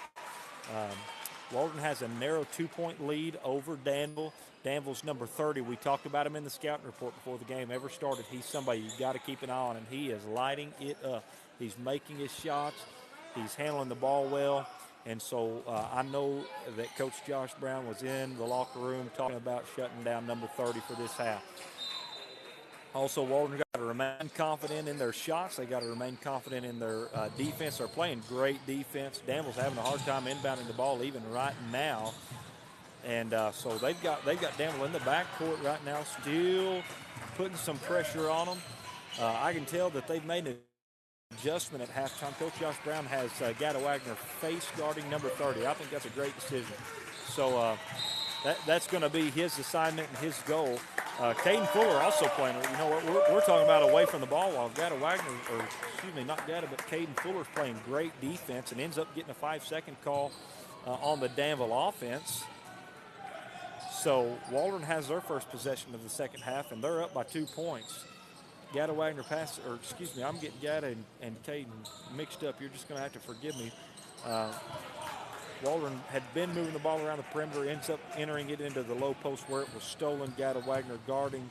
Waldron has a narrow 2-point lead over Danville. Danville's number 30. We talked about him in the scouting report before the game ever started. He's somebody you've got to keep an eye on, and he is lighting it up. He's making his shots. He's handling the ball well. And so I know that Coach Josh Brown was in the locker room talking about shutting down number 30 for this half. Also, Waldron got to remain confident in their shots. They got to remain confident in their defense. They're playing great defense. Danville's having a hard time inbounding the ball even right now. And so they've got Danville in the backcourt right now, still putting some pressure on them. I can tell that they've made an adjustment at halftime. Coach Josh Brown has Gada Wagner face guarding number 30. I think that's a great decision. So that's going to be his assignment and his goal. Caden Fuller also playing. You know what? We're talking about away from the ball while Gada Wagner, or excuse me, not Gada, but Caden Fuller's playing great defense and ends up getting a 5-second call on the Danville offense. So Waldron has their first possession of the second half, and they're up by 2 points. Gada Wagner pass, or excuse me, I'm getting Gada and Caden mixed up. You're just going to have to forgive me. Waldron had been moving the ball around the perimeter, ends up entering it into the low post where it was stolen. Gada Wagner guarding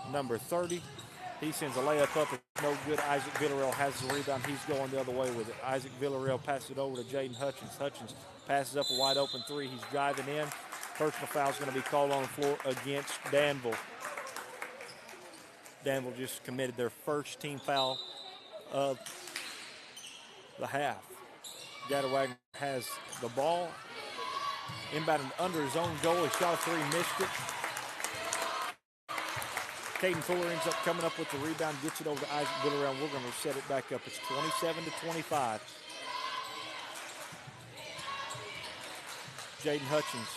number 30. He sends a layup up. It's no good. Isaac Villarreal has the rebound. He's going the other way with it. Isaac Villarreal passes it over to Jaden Hutchins. Hutchins passes up a wide open three. He's driving in. Personal foul is going to be called on the floor against Danville. Danville just committed their first team foul of the half. Gada Wagner has the ball, inbounded under his own goal. He shot a three, missed it. Caden Fuller ends up coming up with the rebound, gets it over to Isaac Villarreal. We're going to set it back up. It's 27-25. Jaden Hutchins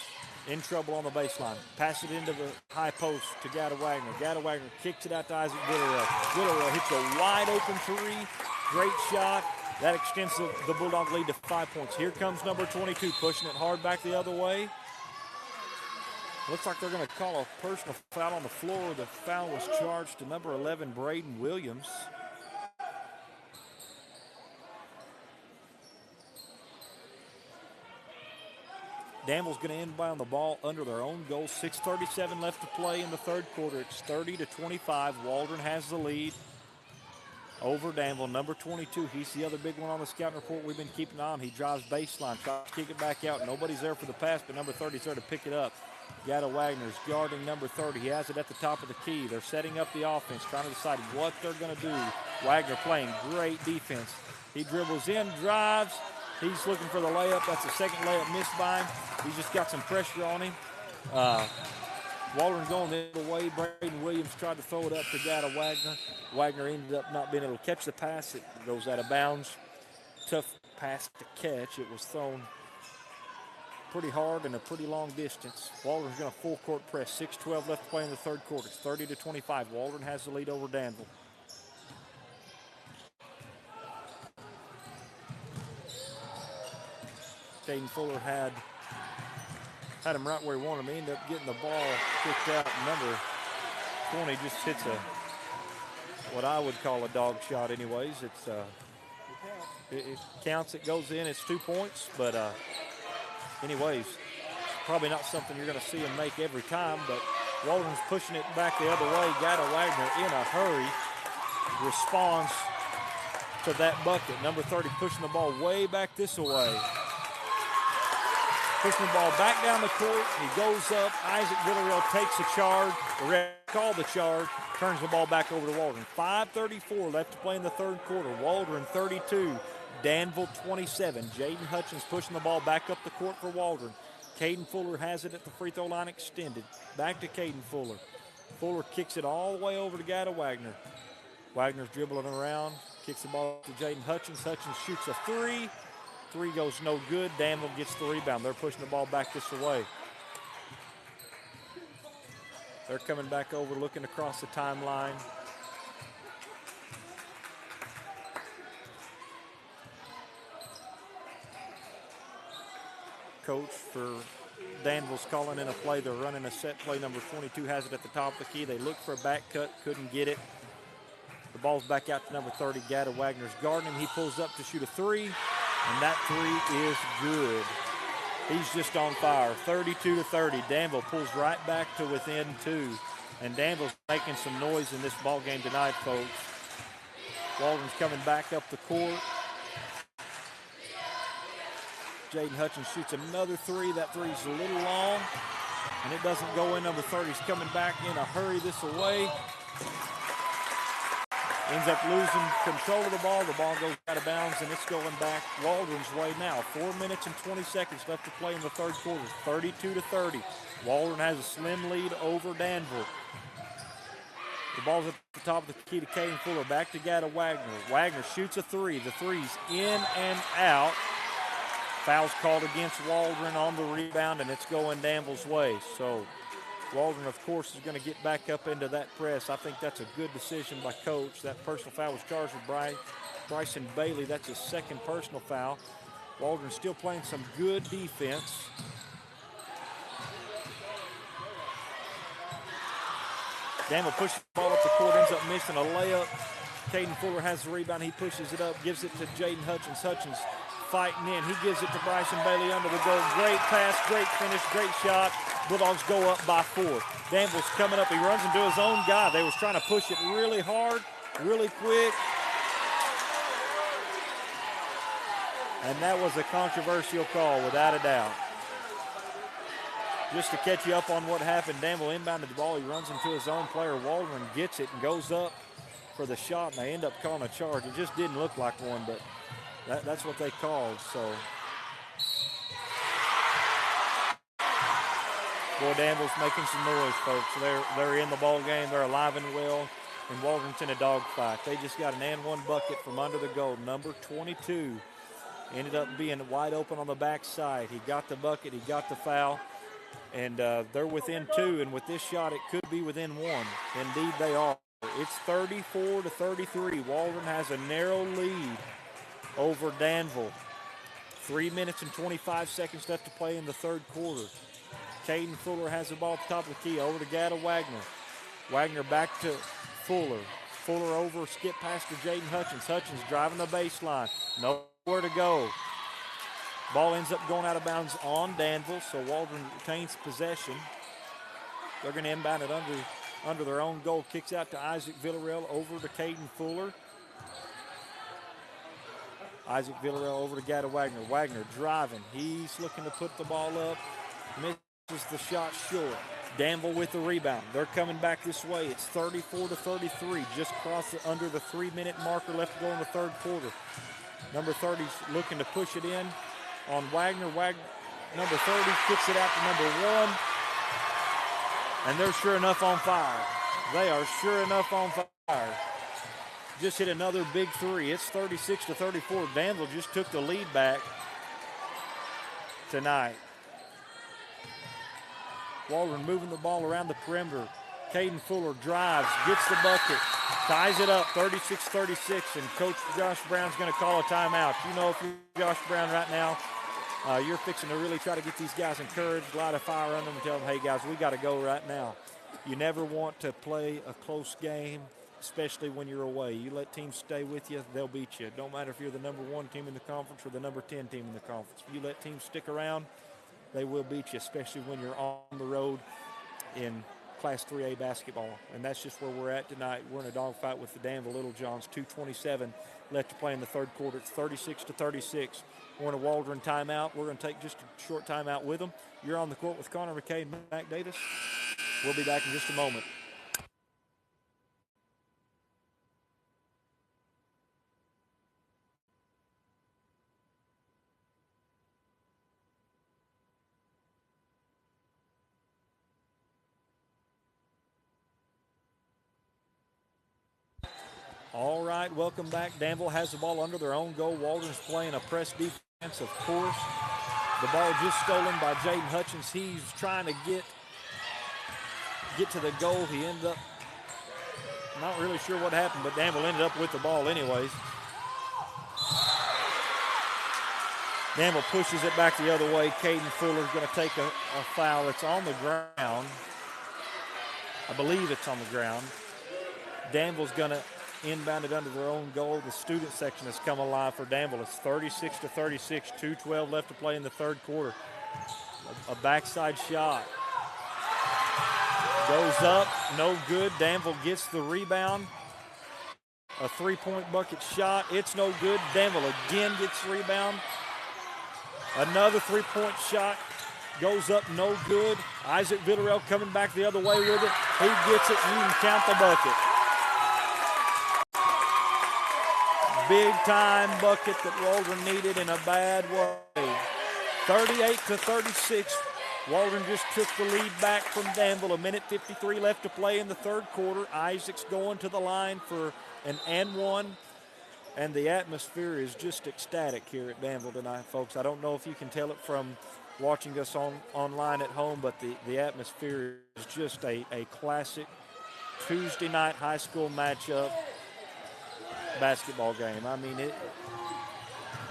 in trouble on the baseline. Pass it into the high post to Gada Wagner. Gada Wagner kicks it out to Isaac Villarreal. Villarreal hits a wide open three. Great shot. That extends the Bulldog lead to 5 points. Here comes number 22, pushing it hard back the other way. Looks like they're going to call a personal foul on the floor. The foul was charged to number 11, Braden Williams. Danville's going to inbound the ball under their own goal. 6:37 left to play in the third quarter. It's 30-25. Waldron has the lead over Danville. Number 22, he's the other big one on the scouting report we've been keeping on. He drives baseline, tries to kick it back out. Nobody's there for the pass, but number 30 is there to pick it up. Gada Wagner's guarding number 30. He has it at the top of the key. They're setting up the offense, trying to decide what they're going to do. Wagner playing great defense. He dribbles in, drives. He's looking for the layup. That's the second layup missed by him. He's just got some pressure on him. Waldron going the other way. Braden Williams tried to throw it up to Gada Wagner. Wagner ended up not being able to catch the pass. It goes out of bounds. Tough pass to catch. It was thrown pretty hard and a pretty long distance. Waldron's going to full court press. 6:12 left to play in the third quarter. It's 30-25. Waldron has the lead over Danville. Caden Fuller had him right where he wanted him. He ended up getting the ball kicked out. Number 20 just hits what I would call a dog shot anyways. It counts, it goes in, it's 2 points. But anyways, probably not something you're going to see him make every time. But Waldron's pushing it back the other way. Gada Wagner in a hurry responds to that bucket. Number 30 pushing the ball way back this way. Pushing the ball back down the court. He goes up. Isaac Villarreal takes a charge. The ref called the charge. Turns the ball back over to Waldron. 5:34 left to play in the third quarter. Waldron 32. Danville 27. Jaden Hutchins pushing the ball back up the court for Waldron. Caden Fuller has it at the free throw line extended. Back to Caden Fuller. Fuller kicks it all the way over to Gada Wagner. Wagner's dribbling around. kicks the ball to Jaden Hutchins. Hutchins shoots a three. Three goes no good. Danville gets the rebound. They're pushing the ball back this way. They're coming back over, looking across the timeline. Coach for Danville's calling in a play. They're running a set play. Number 22 has it at the top of the key. They looked for a back cut, couldn't get it. The ball's back out to number 30, Gada Wagner's guarding him. He pulls up to shoot a three, and that three is good. He's just on fire, 32-30. Danville pulls right back to within 2, and Danville's making some noise in this ball game tonight, folks. Waldron's coming back up the court. Jaden Hutchins shoots another three. That three's a little long, and it doesn't go in. Number 30's coming back in a hurry this away. Ends up losing control of the ball. The ball goes out of bounds, and it's going back Waldron's way now. 4 minutes and 20 seconds left to play in the third quarter. 32-30. Waldron has a slim lead over Danville. The ball's at the top of the key to Caden Fuller. Back to Gada Wagner. Wagner shoots a three. The three's in and out. Foul's called against Waldron on the rebound, and it's going Danville's way. So Waldron, of course, is going to get back up into that press. I think that's a good decision by Coach. That personal foul was charged with Bryson Bailey. That's his second personal foul. Waldron still playing some good defense. Danville pushes the ball up the court, ends up missing a layup. Caden Fuller has the rebound. He pushes it up, gives it to Jaden Hutchins. Hutchins fighting in. He gives it to Bryson Bailey under the goal. Great pass, great finish, great shot. Bulldogs go up by 4. Danville's coming up. He runs into his own guy. They was trying to push it really hard, really quick. And that was a controversial call, without a doubt. Just to catch you up on what happened, Danville inbounded the ball. He runs into his own player. Waldron gets it and goes up for the shot, and they end up calling a charge. It just didn't look like one, but that's what they called. So, boy, Danville's making some noise, folks. They're in the ball game. They're alive and well, and Waldron's in a dogfight. They just got an and one bucket from under the goal. Number 22 ended up being wide open on the backside. He got the bucket. He got the foul. And they're within 2, and with this shot, it could be within 1. Indeed, they are. It's 34-33. Waldron has a narrow lead over Danville. 3 minutes and 25 seconds left to play in the third quarter. Caden Fuller has the ball at the top of the key. Over to Gada Wagner. Wagner back to Fuller. Fuller over, skip pass to Jaden Hutchins. Hutchins driving the baseline. Nowhere to go. Ball ends up going out of bounds on Danville, so Waldron retains possession. They're going to inbound it under their own goal. Kicks out to Isaac Villarreal, over to Caden Fuller. Isaac Villarreal over to Gada Wagner. Wagner driving. He's looking to put the ball up. Misses the shot short. Danville with the rebound. They're coming back this way. It's 34-33. Just crossed under the 3-minute marker left to go in the third quarter. Number 30's looking to push it in on Wagner. Number 30 kicks it out to number 1. And they're sure enough on fire. They are sure enough on fire. Just hit another big three. It's 36-34. Danville just took the lead back tonight. Waldron moving the ball around the perimeter. Caden Fuller drives, gets the bucket, ties it up, 36-36, and Coach Josh Brown's going to call a timeout. You know, if you're Josh Brown right now, you're fixing to really try to get these guys encouraged, light a fire under them, and tell them, hey, guys, we got to go right now. You never want to play a close game, especially when you're away. You let teams stay with you, they'll beat you. It don't matter if you're the number 1 team in the conference or the number 10 team in the conference. If you let teams stick around, they will beat you, especially when you're on the road in Class 3A basketball. And that's just where we're at tonight. We're in a dogfight with the Danville Little Johns. 2:27 left to play in the third quarter. It's 36-36. We're in a Waldron timeout. We're going to take just a short timeout with them. You're on the court with Connor McKay and Mac Davis. We'll be back in just a moment. All right, welcome back. Danville has the ball under their own goal. Waldron's playing a press defense, of course. The ball just stolen by Jaden Hutchins. He's trying to get to the goal. He ended up, not really sure what happened, but Danville ended up with the ball anyways. Danville pushes it back the other way. Caden Fuller's going to take a foul. It's on the ground. I believe it's on the ground. Danville's going to inbound it under their own goal. The student section has come alive for Danville. It's 36-36, 2:12 left to play in the third quarter. A backside shot. Goes up, no good. Danville gets the rebound. A three-point bucket shot. It's no good. Danville again gets the rebound. Another three-point shot. Goes up, no good. Isaac Villarreal coming back the other way with it. He gets it, and you can count the bucket. Big-time bucket that Waldron needed in a bad way. 38-36. Waldron just took the lead back from Danville. 1:53 left to play in the third quarter. Isaac's going to the line for an and one. And the atmosphere is just ecstatic here at Danville tonight, folks. I don't know if you can tell it from watching us online at home, but the atmosphere is just a classic Tuesday night high school matchup basketball game. I mean,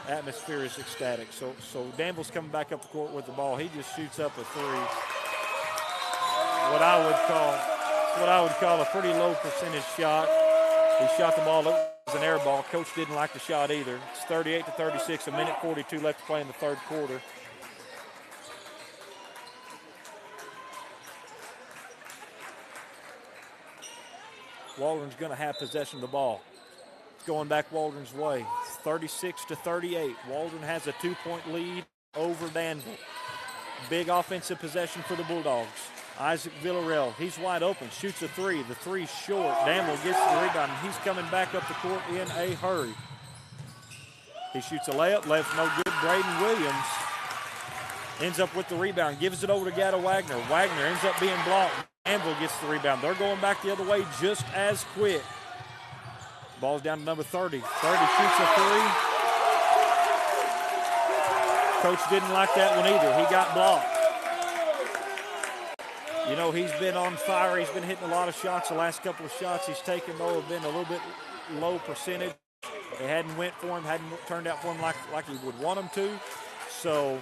atmosphere is ecstatic. So Danville's coming back up the court with the ball. He just shoots up a three. What I would call a pretty low percentage shot. He shot the ball. It was an air ball. Coach didn't like the shot either. It's 38-36, 1:42 left to play in the third quarter. Waldron's going to have possession of the ball. It's going back Waldron's way. It's 36-38. Waldron has a 2-point lead over Danville. Big offensive possession for the Bulldogs. Isaac Villarreal, he's wide open, shoots a three. The three's short. Danville gets the rebound, and he's coming back up the court in a hurry. He shoots a layup, left no good. Braden Williams ends up with the rebound, gives it over to Gata Wagner. Wagner ends up being blocked. Danville gets the rebound. They're going back the other way just as quick. Ball's down to number 30. 30 shoots a three. Coach didn't like that one either. He got blocked. You know, he's been on fire. He's been hitting a lot of shots. The last couple of shots he's taken, though, have been a little bit low percentage. They hadn't went for him, hadn't turned out for him like he would want them to. So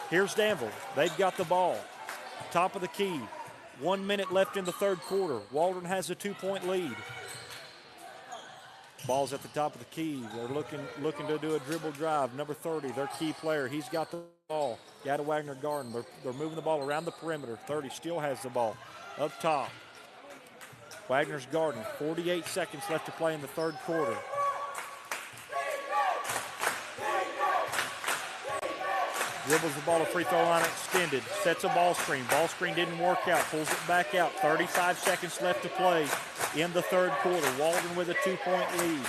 here's Danville. They've got the ball. Top of the key. 1 minute left in the third quarter. Waldron has a 2-point lead. Ball's at the top of the key. They're looking to do a dribble drive. Number 30, their key player. He's got the ball. Gata Wagner guarding. They're moving the ball around the perimeter. 30 still has the ball. Up top. Wagner's guarding. 48 seconds left to play in the third quarter. Dribbles the ball to free throw line extended. Sets a ball screen. Ball screen didn't work out. Pulls it back out. 35 seconds left to play in the third quarter. Waldron with a 2-point lead.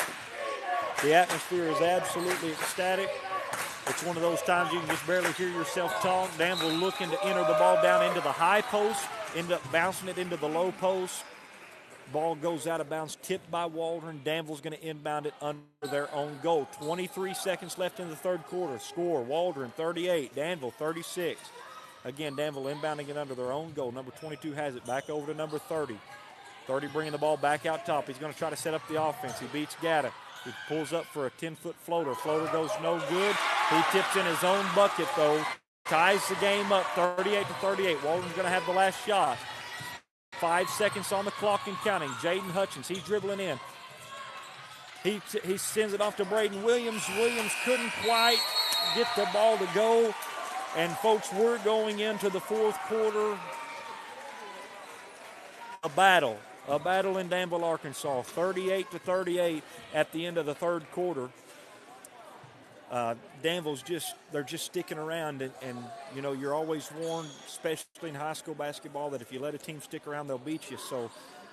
The atmosphere is absolutely ecstatic. It's one of those times you can just barely hear yourself talk. Danville looking to enter the ball down into the high post. End up bouncing it into the low post. Ball goes out of bounds, tipped by Waldron. Danville's going to inbound it under their own goal. 23 seconds left in the third quarter. Score, Waldron 38, Danville 36. Again, Danville inbounding it under their own goal. Number 22 has it back over to number 30. 30 bringing the ball back out top. He's going to try to set up the offense. He beats Gata. He pulls up for a 10-foot floater. Floater goes no good. He tips in his own bucket, though. Ties the game up 38-38. Waldron's going to have the last shot. 5 seconds on the clock and counting. Jaden Hutchins, he's dribbling in. He sends it off to Braden Williams. Williams couldn't quite get the ball to go. And, folks, we're going into the fourth quarter. A battle in Danville, Arkansas. 38-38 at the end of the third quarter. Danville's they're just sticking around, and you know, you're always warned, especially in high school basketball, that if you let a team stick around, they'll beat you. So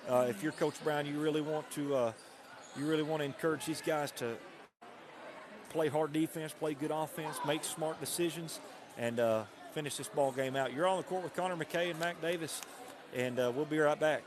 if you're Coach Brown, you really want to encourage these guys to play hard defense, play good offense, make smart decisions, and finish this ball game out. You're on the court with Connor McKay and Mac Davis, and we'll be right back.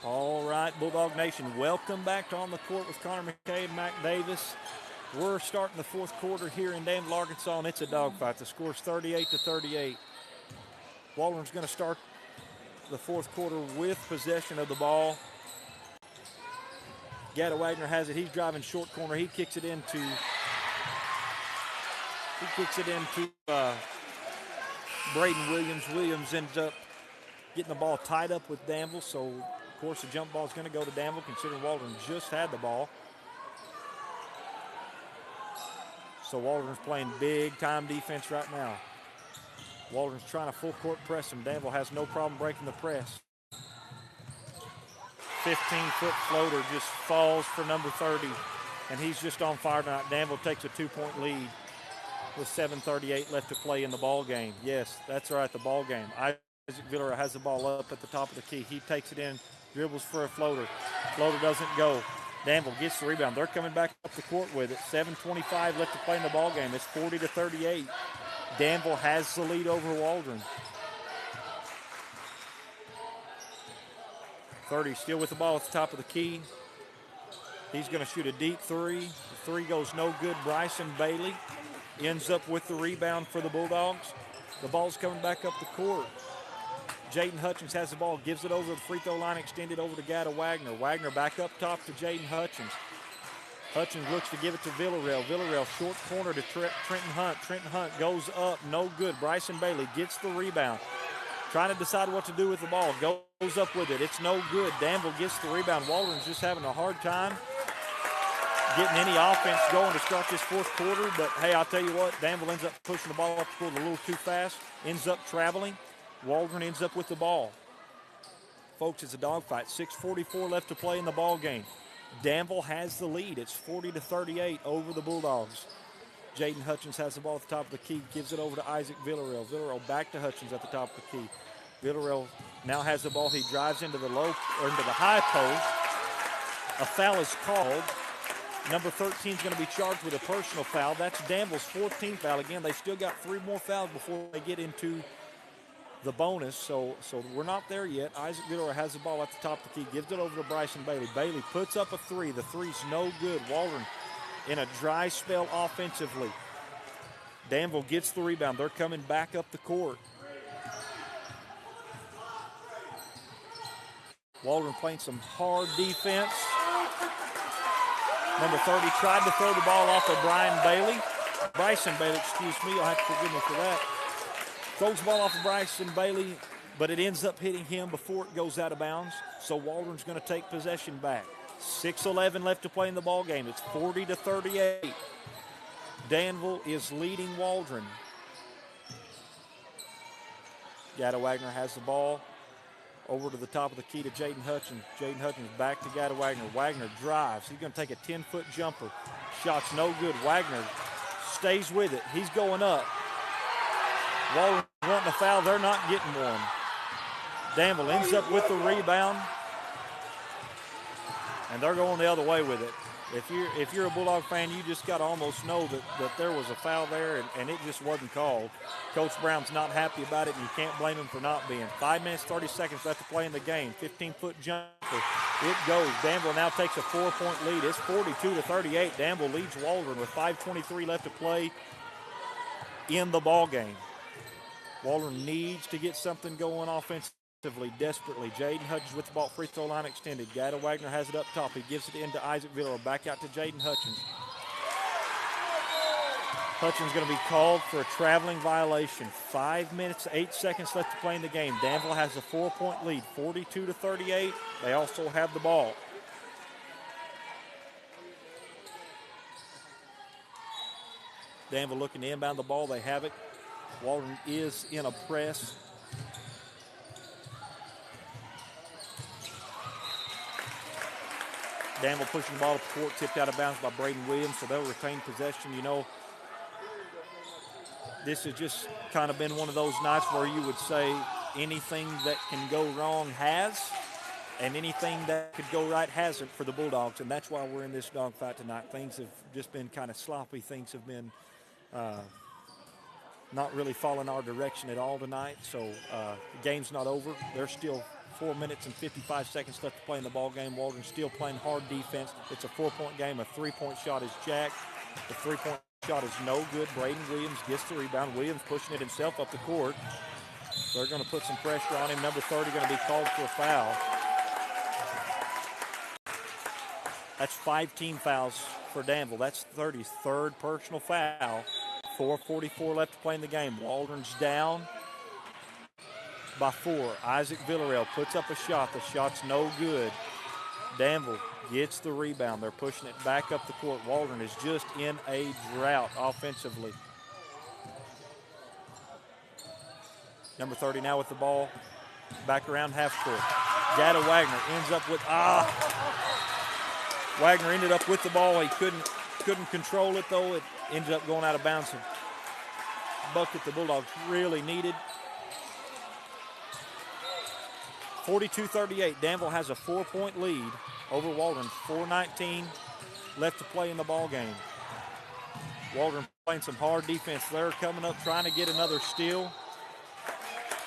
All right, Bulldog Nation, welcome back to On the Court with Connor McKay and Mac Davis. We're starting the fourth quarter here in Danville, Arkansas, and it's a dogfight. The score's 38-38. Waldron's going to start the fourth quarter with possession of the ball. Gada Wagner has it. He's driving short corner. He kicks it into Braden Williams. Williams ends up getting the ball tied up with Danville, so of course the jump ball is going to go to Danville considering Waldron just had the ball. So Waldron's playing big-time defense right now. Waldron's trying to full-court press him. Danville has no problem breaking the press. 15-foot floater just falls for number 30, and he's just on fire tonight. Danville takes a 2-point lead with 7:38 left to play in the ball game. Yes, that's right, the ball game. Isaac Villera has the ball up at the top of the key. He takes it in, dribbles for a floater. Floater doesn't go. Danville gets the rebound. They're coming back up the court with it. 7:25 left to play in the ball game. It's 40-38. Danville has the lead over Waldron. 30 still with the ball at the top of the key. He's going to shoot a deep three. The three goes no good. Bryson Bailey ends up with the rebound for the Bulldogs. The ball's coming back up the court. Jaden Hutchins has the ball, gives it over the free throw line, extended over to Gada Wagner. Wagner back up top to Jaden Hutchins. Hutchins looks to give it to Villarreal. Villarreal short corner to Trenton Hunt. Trenton Hunt goes up, no good. Bryson Bailey gets the rebound. Trying to decide what to do with the ball. Goes up with it. It's no good. Danville gets the rebound. Waldron's just having a hard time getting any offense going to start this fourth quarter. But, hey, I'll tell you what, Danville ends up pushing the ball up the court a little too fast. Ends up traveling. Waldron ends up with the ball. Folks, it's a dogfight. 6:44 left to play in the ball game. Danville has the lead. It's 40-38 over the Bulldogs. Jaden Hutchins has the ball at the top of the key, gives it over to Isaac Villarreal. Villarreal back to Hutchins at the top of the key. Villarreal now has the ball. He drives into the high post. A foul is called. Number 13 is going to be charged with a personal foul. That's Danville's 14th foul. Again, they still got 3 more fouls before they get into the bonus, so we're not there yet. Isaac Villarreal has the ball at the top of the key, gives it over to Bryson Bailey. Bailey puts up a three. The three's no good. Waldron in a dry spell offensively. Danville gets the rebound. They're coming back up the court. Waldron playing some hard defense. Number 30 tried to throw the ball off of Bryson Bailey, excuse me. You'll have to forgive me for that. Throws the ball off of Bryson Bailey, but it ends up hitting him before it goes out of bounds. So Waldron's going to take possession back. 6:11 left to play in the ball game. It's 40-38. Danville is leading Waldron. Gada Wagner has the ball over to the top of the key to Jaden Hutchins. Jaden Hutchins back to Gada Wagner. Wagner drives. He's going to take a 10-foot jumper. Shot's no good. Wagner stays with it. He's going up. Waldron wanting a foul. They're not getting one. Danville ends up with the rebound, and they're going the other way with it. If you're a Bulldog fan, you just got to almost know that there was a foul there, and it just wasn't called. Coach Brown's not happy about it, and you can't blame him for not being. 5 minutes, 30 seconds left to play in the game. 15-foot jumper. It goes. Danville now takes a 4-point lead. It's 42-38. Danville leads Waldron with 5:23 left to play in the ball game. Waldron needs to get something going offensively desperately. Jaden Hutchins with the ball, free throw line extended. Gada Wagner has it up top. He gives it into Isaac Villarreal. Back out to Jaden Hutchins. Hutchins going to be called for a traveling violation. 5 minutes, 8 seconds left to play in the game. Danville has a 4-point lead, 42-38. They also have the ball. Danville looking to inbound the ball. They have it. Waldron is in a press. Danville pushing the ball up the court, tipped out of bounds by Braden Williams, so they'll retain possession. You know, this has just kind of been one of those nights where you would say anything that can go wrong has, and anything that could go right hasn't for the Bulldogs, and that's why we're in this dogfight tonight. Things have just been kind of sloppy. Things have been not really following our direction at all tonight, so the game's not over. There's still 4 minutes and 55 seconds left to play in the ball game. Waldron still playing hard defense. It's a 4-point game. A 3-point shot is jacked. The 3-point shot is no good. Braden Williams gets the rebound. Williams pushing it himself up the court. They're going to put some pressure on him. Number 30 going to be called for a foul. That's 5 team fouls for Danville. That's 30's third personal foul. 4:44 left to play in the game. Waldron's down by 4. Isaac Villarreal puts up a shot. The shot's no good. Danville gets the rebound. They're pushing it back up the court. Waldron is just in a drought offensively. Number 30 now with the ball. Back around half court. Gada Wagner ends up with, Wagner ended up with the ball. He couldn't control it, though. It ended up going out of bounds. A bucket the Bulldogs really needed. 42-38. Danville has a 4-point lead over Waldron. 4:19 left to play in the ball game. Waldron playing some hard defense. They're coming up trying to get another steal.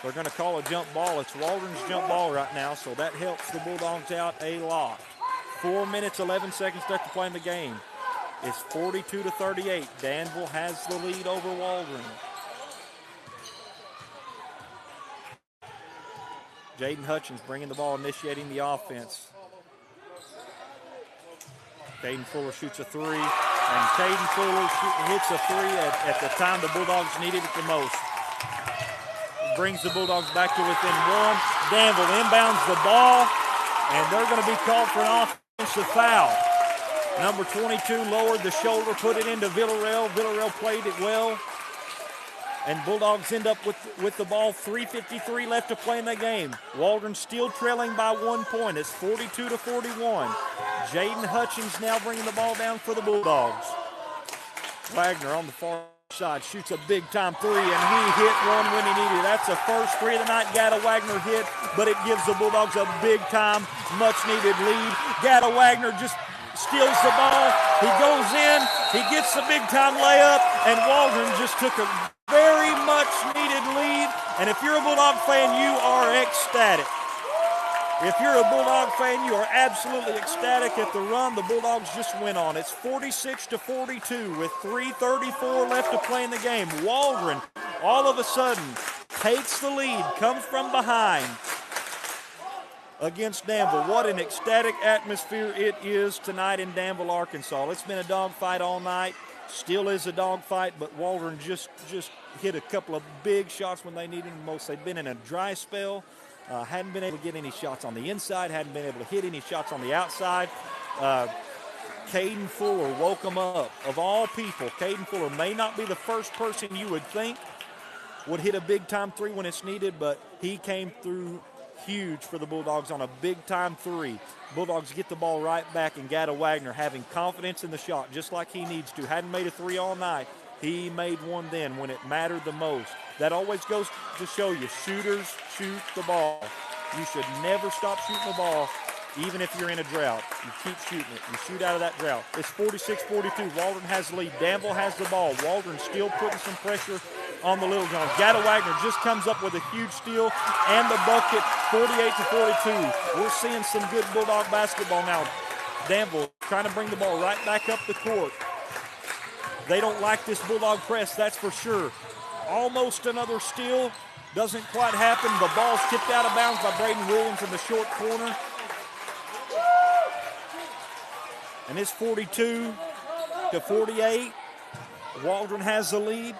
They're going to call a jump ball. It's Waldron's jump ball right now, so that helps the Bulldogs out a lot. 4 minutes, 11 seconds left to play in the game. It's 42-38. Danville has the lead over Waldron. Jaden Hutchins bringing the ball, initiating the offense. Caden Fuller shoots a 3, and Caden Fuller hits a 3 at the time the Bulldogs needed it the most. Brings the Bulldogs back to within 1. Danville inbounds the ball, and they're going to be called for an offensive foul. Number 22 lowered the shoulder, put it into Villarreal. Villarreal played it well. And Bulldogs end up with the ball. 3:53 left to play in the game. Waldron still trailing by 1 point. It's 42-41. Jaden Hutchins now bringing the ball down for the Bulldogs. Wagner on the far side shoots a big-time 3, and he hit one when he needed it. That's the first 3 of the night Gada Wagner hit, but it gives the Bulldogs a big-time, much-needed lead. Gada Wagner just steals the ball. He goes in. He gets the big-time layup, and Waldron just took a very much-needed lead. And if you're a Bulldog fan, you are ecstatic. If you're a Bulldog fan, you are absolutely ecstatic at the run the Bulldogs just went on. It's 46-42 with 3:34 left to play in the game. Waldron, all of a sudden, takes the lead, comes from behind against Danville. What an ecstatic atmosphere it is tonight in Danville, Arkansas. It's been a dogfight all night. Still is a dogfight, but Waldron just hit a couple of big shots when they needed them most. They've been in a dry spell. Hadn't been able to get any shots on the inside, hadn't been able to hit any shots on the outside. Caden Fuller woke them up. Of all people, Caden Fuller may not be the first person you would think would hit a big-time 3 when it's needed, but he came through huge for the Bulldogs on a big-time 3. Bulldogs get the ball right back, and Gada Wagner having confidence in the shot just like he needs to. Hadn't made a 3 all night. He made one then when it mattered the most. That always goes to show you, shooters shoot the ball. You should never stop shooting the ball, even if you're in a drought. You keep shooting it. You shoot out of that drought. It's 46-42. Waldron has the lead. Danville has the ball. Waldron still putting some pressure on the Little Johns. Gada Wagner just comes up with a huge steal and the bucket, 48-42. We're seeing some good Bulldog basketball now. Danville trying to bring the ball right back up the court. They don't like this Bulldog press, that's for sure. Almost another steal. Doesn't quite happen. The ball's tipped out of bounds by Braden Williams in the short corner. And it's 42-48. Waldron has the lead.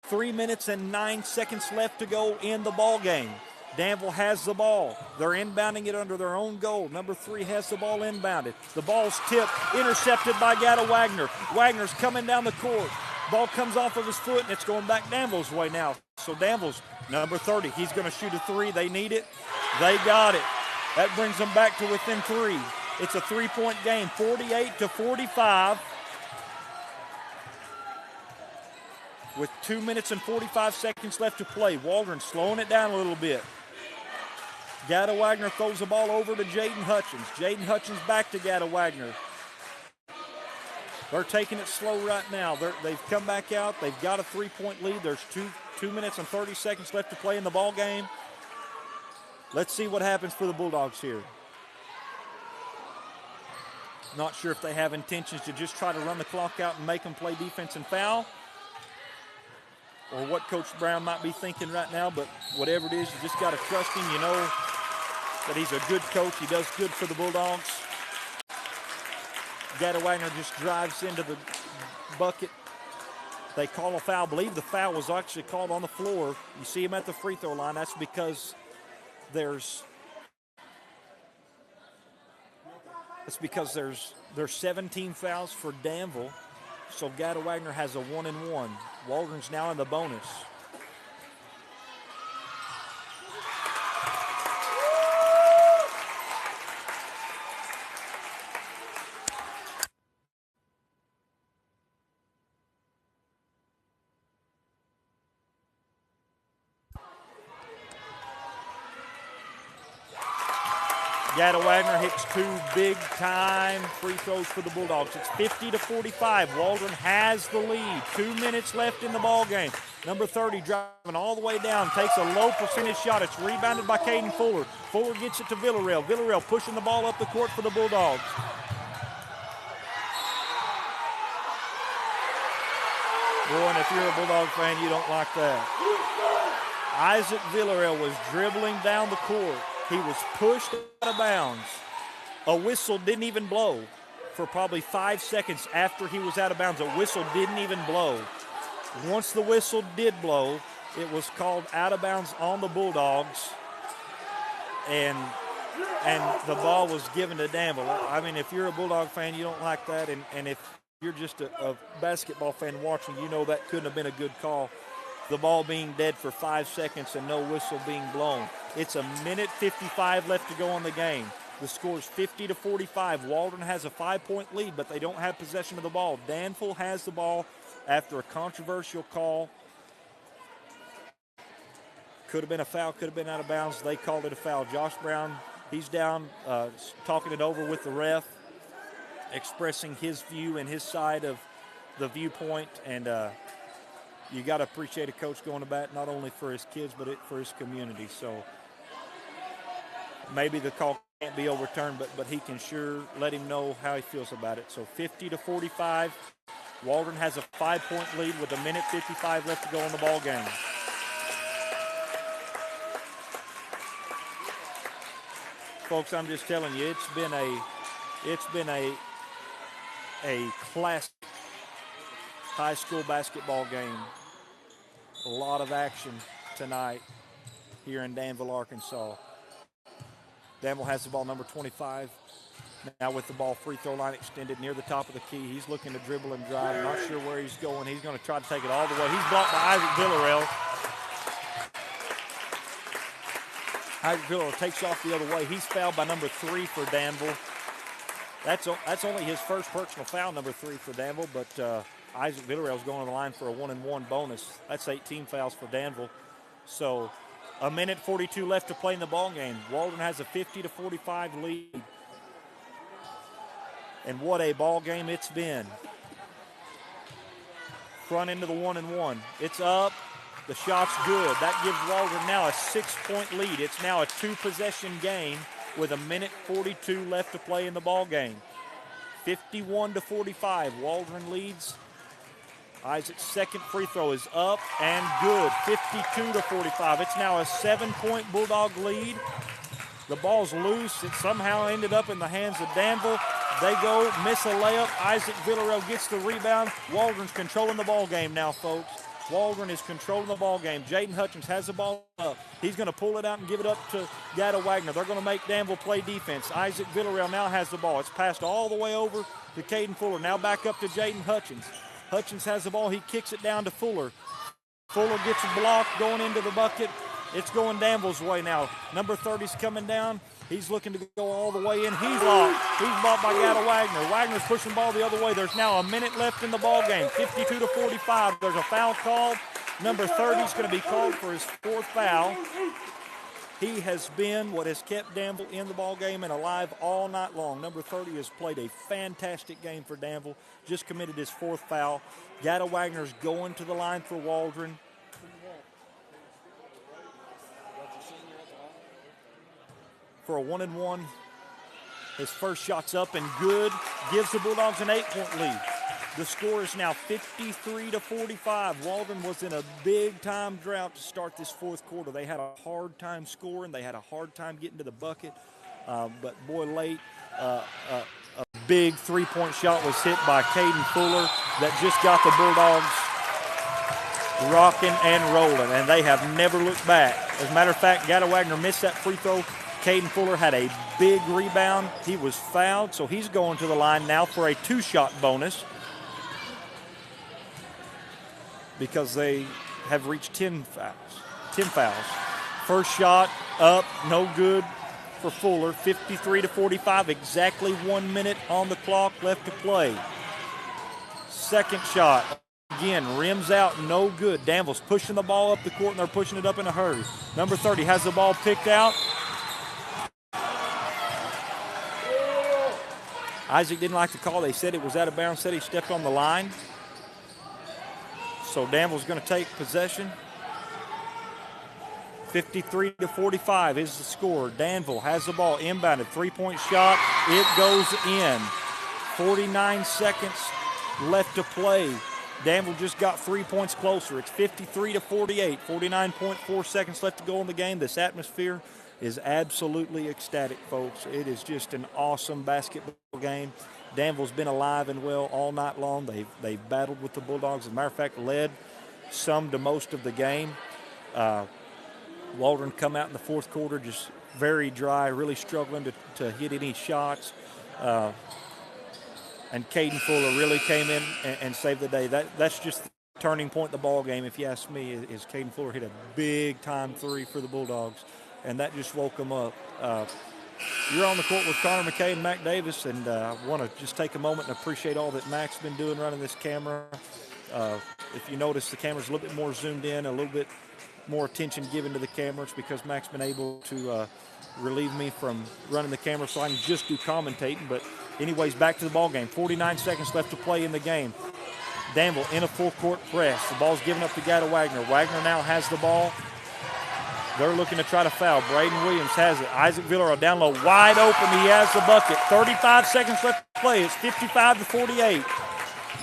3 minutes and 9 seconds left to go in the ball game. Danville has the ball. They're inbounding it under their own goal. Number 3 has the ball inbounded. The ball's tipped, intercepted by Gada Wagner. Wagner's coming down the court. Ball comes off of his foot, and it's going back Danville's way now. So Danville's number 30. He's going to shoot a 3. They need it. They got it. That brings them back to within 3. It's a 3-point game, 48-45. With 2 minutes and 45 seconds left to play. Waldron slowing it down a little bit. Gada Wagner throws the ball over to Jaden Hutchins. Jaden Hutchins back to Gada Wagner. They're taking it slow right now. They've come back out. They've got a 3-point lead. There's 2 minutes and 30 seconds left to play in the ball game. Let's see what happens for the Bulldogs here. Not sure if they have intentions to just try to run the clock out and make them play defense and foul, or what Coach Brown might be thinking right now, but whatever it is, you just got to trust him. You know that he's a good coach. He does good for the Bulldogs. Gatta Wagner just drives into the bucket. They call a foul. I believe the foul was actually called on the floor. You see him at the free throw line. That's because there's 17 fouls for Danville. So Gatta Wagner has a 1-and-1. Waldron's now in the bonus. Gatta Wagner hits 2 big-time free throws for the Bulldogs. It's 50-45. Waldron has the lead. 2 minutes left in the ball game. Number 30 driving all the way down, takes a low percentage shot. It's rebounded by Caden Fuller. Fuller gets it to Villarreal. Villarreal pushing the ball up the court for the Bulldogs. Boy, and if you're a Bulldog fan, you don't like that. Isaac Villarreal was dribbling down the court. He was pushed out of bounds. A whistle didn't even blow for probably 5 seconds after he was out of bounds. A whistle didn't even blow. Once the whistle did blow, it was called out of bounds on the Bulldogs, and the ball was given to Danville. I mean, if you're a Bulldog fan, you don't like that, and if you're just a basketball fan watching, you know that couldn't have been a good call. The ball being dead for 5 seconds and no whistle being blown. It's a minute 55 left to go in the game. The score is 50-45. Waldron has a 5-point lead, but they don't have possession of the ball. Danville has the ball after a controversial call. Could have been a foul, could have been out of bounds. They called it a foul. Josh Brown, he's down talking it over with the ref, expressing his view and his side of the viewpoint, and you got to appreciate a coach going to bat not only for his kids but for his community. So maybe the call can't be overturned, but he can sure let him know how he feels about it. So 50-45. Waldron has a 5-point lead with a minute 55 left to go in the ball game. Folks, I'm just telling you, it's been a classic high school basketball game. A lot of action tonight here in Danville, Arkansas. Danville has the ball, number 25. Now with the ball, free throw line extended near the top of the key. He's looking to dribble and drive. Not sure where he's going. He's going to try to take it all the way. He's blocked by Isaac Villarreal. Isaac Villarreal takes off the other way. He's fouled by number 3 for Danville. That's only his first personal foul, number 3 for Danville, but Isaac Villarreal's going on the line for a 1-and-1 bonus. That's 18 fouls for Danville. So a minute 42 left to play in the ball game. Waldron has a 50-45 lead. And what a ball game it's been. Front into the 1-and-1. It's up. The shot's good. That gives Waldron now a 6-point lead. It's now a 2-possession game with a minute 42 left to play in the ball game. 51-45. Waldron leads. Isaac's second free throw is up and good. 52-45. It's now a 7-point Bulldog lead. The ball's loose. It somehow ended up in the hands of Danville. They go, miss a layup. Isaac Villarreal gets the rebound. Waldron's controlling the ball game now, folks. Waldron is controlling the ball game. Jaden Hutchins has the ball up. He's going to pull it out and give it up to Gatta Wagner. They're going to make Danville play defense. Isaac Villarreal now has the ball. It's passed all the way over to Caden Fuller. Now back up to Jaden Hutchins. Hutchins has the ball. He kicks it down to Fuller. Fuller gets a block going into the bucket. It's going Danville's way now. Number 30's coming down. He's looking to go all the way in. He's blocked. He's blocked by Gatta Wagner. Wagner's pushing the ball the other way. There's now a minute left in the ball game. 52-45. There's a foul called. Number 30's going to be called for his 4th foul. He has been what has kept Danville in the ball game and alive all night long. Number 30 has played a fantastic game for Danville. Just committed his 4th foul. Gatta Wagner's going to the line for Waldron. for a 1-and-1. His first shot's up and good. Gives the Bulldogs an 8-point lead. The score is now 53-45. Waldron was in a big-time drought to start this fourth quarter. They had a hard time scoring. They had a hard time getting to the bucket. But, boy, late, a big three-point shot was hit by Caden Fuller that just got the Bulldogs rocking and rolling, and they have never looked back. As a matter of fact, Gatto Wagner missed that free throw. Caden Fuller had a big rebound. He was fouled, so he's going to the line now for a 2-shot bonus because they have reached 10 fouls. First shot up, no good for Fuller. 53-45, exactly 1 minute on the clock left to play. Second shot, again, rims out, no good. Danville's pushing the ball up the court, and they're pushing it up in a hurry. Number 30 has the ball picked out. Isaac didn't like the call. They said it was out of bounds, said he stepped on the line. So Danville's going to take possession. 53-45 is the score. Danville has the ball inbounded. Three-point shot. It goes in. 49 seconds left to play. Danville just got 3 points closer. It's 53-48. 49.4 seconds left to go in the game. This atmosphere is absolutely ecstatic, folks. It is just an awesome basketball game. Danville's been alive and well all night long. They've battled with the Bulldogs. As a matter of fact, led some to most of the game. Waldron come out in the fourth quarter just very dry, really struggling to hit any shots. And Caden Fuller really came in and saved the day. That's just the turning point in the ball game, if you ask me, is Caden Fuller hit a big-time three for the Bulldogs, and that just woke them up. You're on the court with Connor McKay and Mac Davis, and I want to just take a moment and appreciate all that Mac's been doing running this camera. If you notice, the camera's a little bit more zoomed in, a little bit more attention given to the cameras because Mac's been able to relieve me from running the camera so I can just do commentating. But anyways, back to the ball game. 49 seconds left to play in the game. Danville in a full-court press. The ball's given up to Gatto Wagner. Wagner now has the ball. They're looking to try to foul. Braden Williams has it. Isaac Villarreal down low, wide open. He has the bucket. 35 seconds left to play. It's 55-48.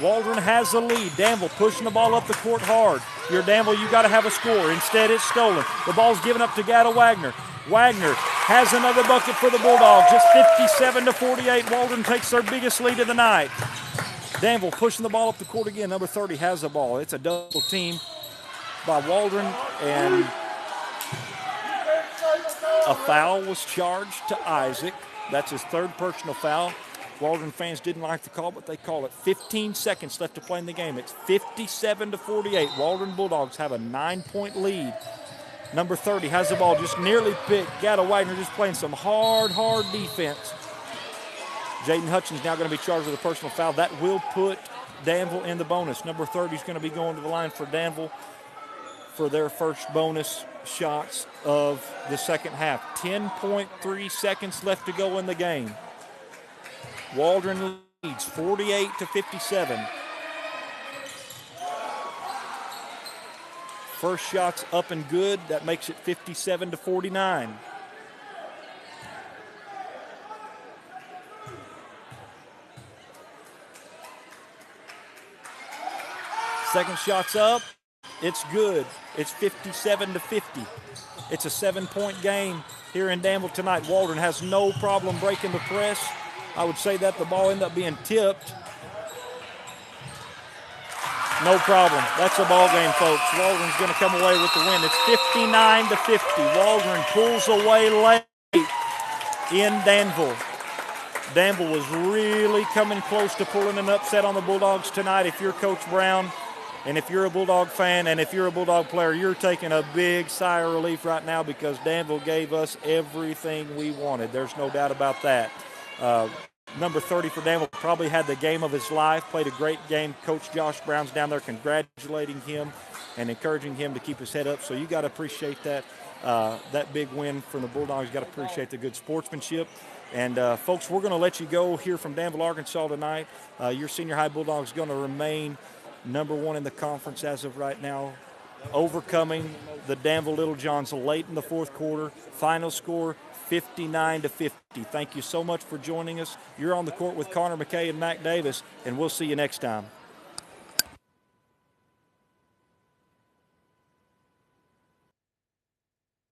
Waldron has the lead. Danville pushing the ball up the court hard. You're Danville, you got to have a score. Instead, it's stolen. The ball's given up to Gatto Wagner. Wagner has another bucket for the Bulldogs. It's 57-48. Waldron takes their biggest lead of the night. Danville pushing the ball up the court again. Number 30 has the ball. It's a double team by Waldron, and a foul was charged to Isaac. That's his third personal foul. Waldron fans didn't like the call, but they call it. 15 seconds left to play in the game. It's 57-48. Waldron Bulldogs have a 9-point lead. Number 30 has the ball, just nearly picked. Gatto Wagner just playing some hard defense. Jaden Hutchins now going to be charged with a personal foul. That will put Danville in the bonus. Number 30 is going to be going to the line for Danville for their first bonus shots of the second half. 10.3 seconds left to go in the game. Waldron leads 48-57. First shot's up and good. That makes it 57-49. Second shot's up. It's good. It's 57-50. It's a 7-point game here in Danville tonight. Waldron has no problem breaking the press. I would say that the ball ended up being tipped. No problem. That's a ball game, folks. Waldron's going to come away with the win. It's 59-50. Waldron pulls away late in Danville. Danville was really coming close to pulling an upset on the Bulldogs tonight. If you're Coach Brown, and if you're a Bulldog fan, and if you're a Bulldog player, you're taking a big sigh of relief right now because Danville gave us everything we wanted. There's no doubt about that. Number 30 for Danville probably had the game of his life, played a great game. Coach Josh Brown's down there congratulating him and encouraging him to keep his head up. So you got to appreciate that big win from the Bulldogs. You got to appreciate the good sportsmanship. And, folks, we're going to let you go here from Danville, Arkansas tonight. Your senior high Bulldogs going to remain number one in the conference as of right now. overcoming the Danville Little Johns late in the fourth quarter. Final score 59-50. Thank you so much for joining us. You're on the court with Connor McKay and Mac Davis, and we'll see you next time.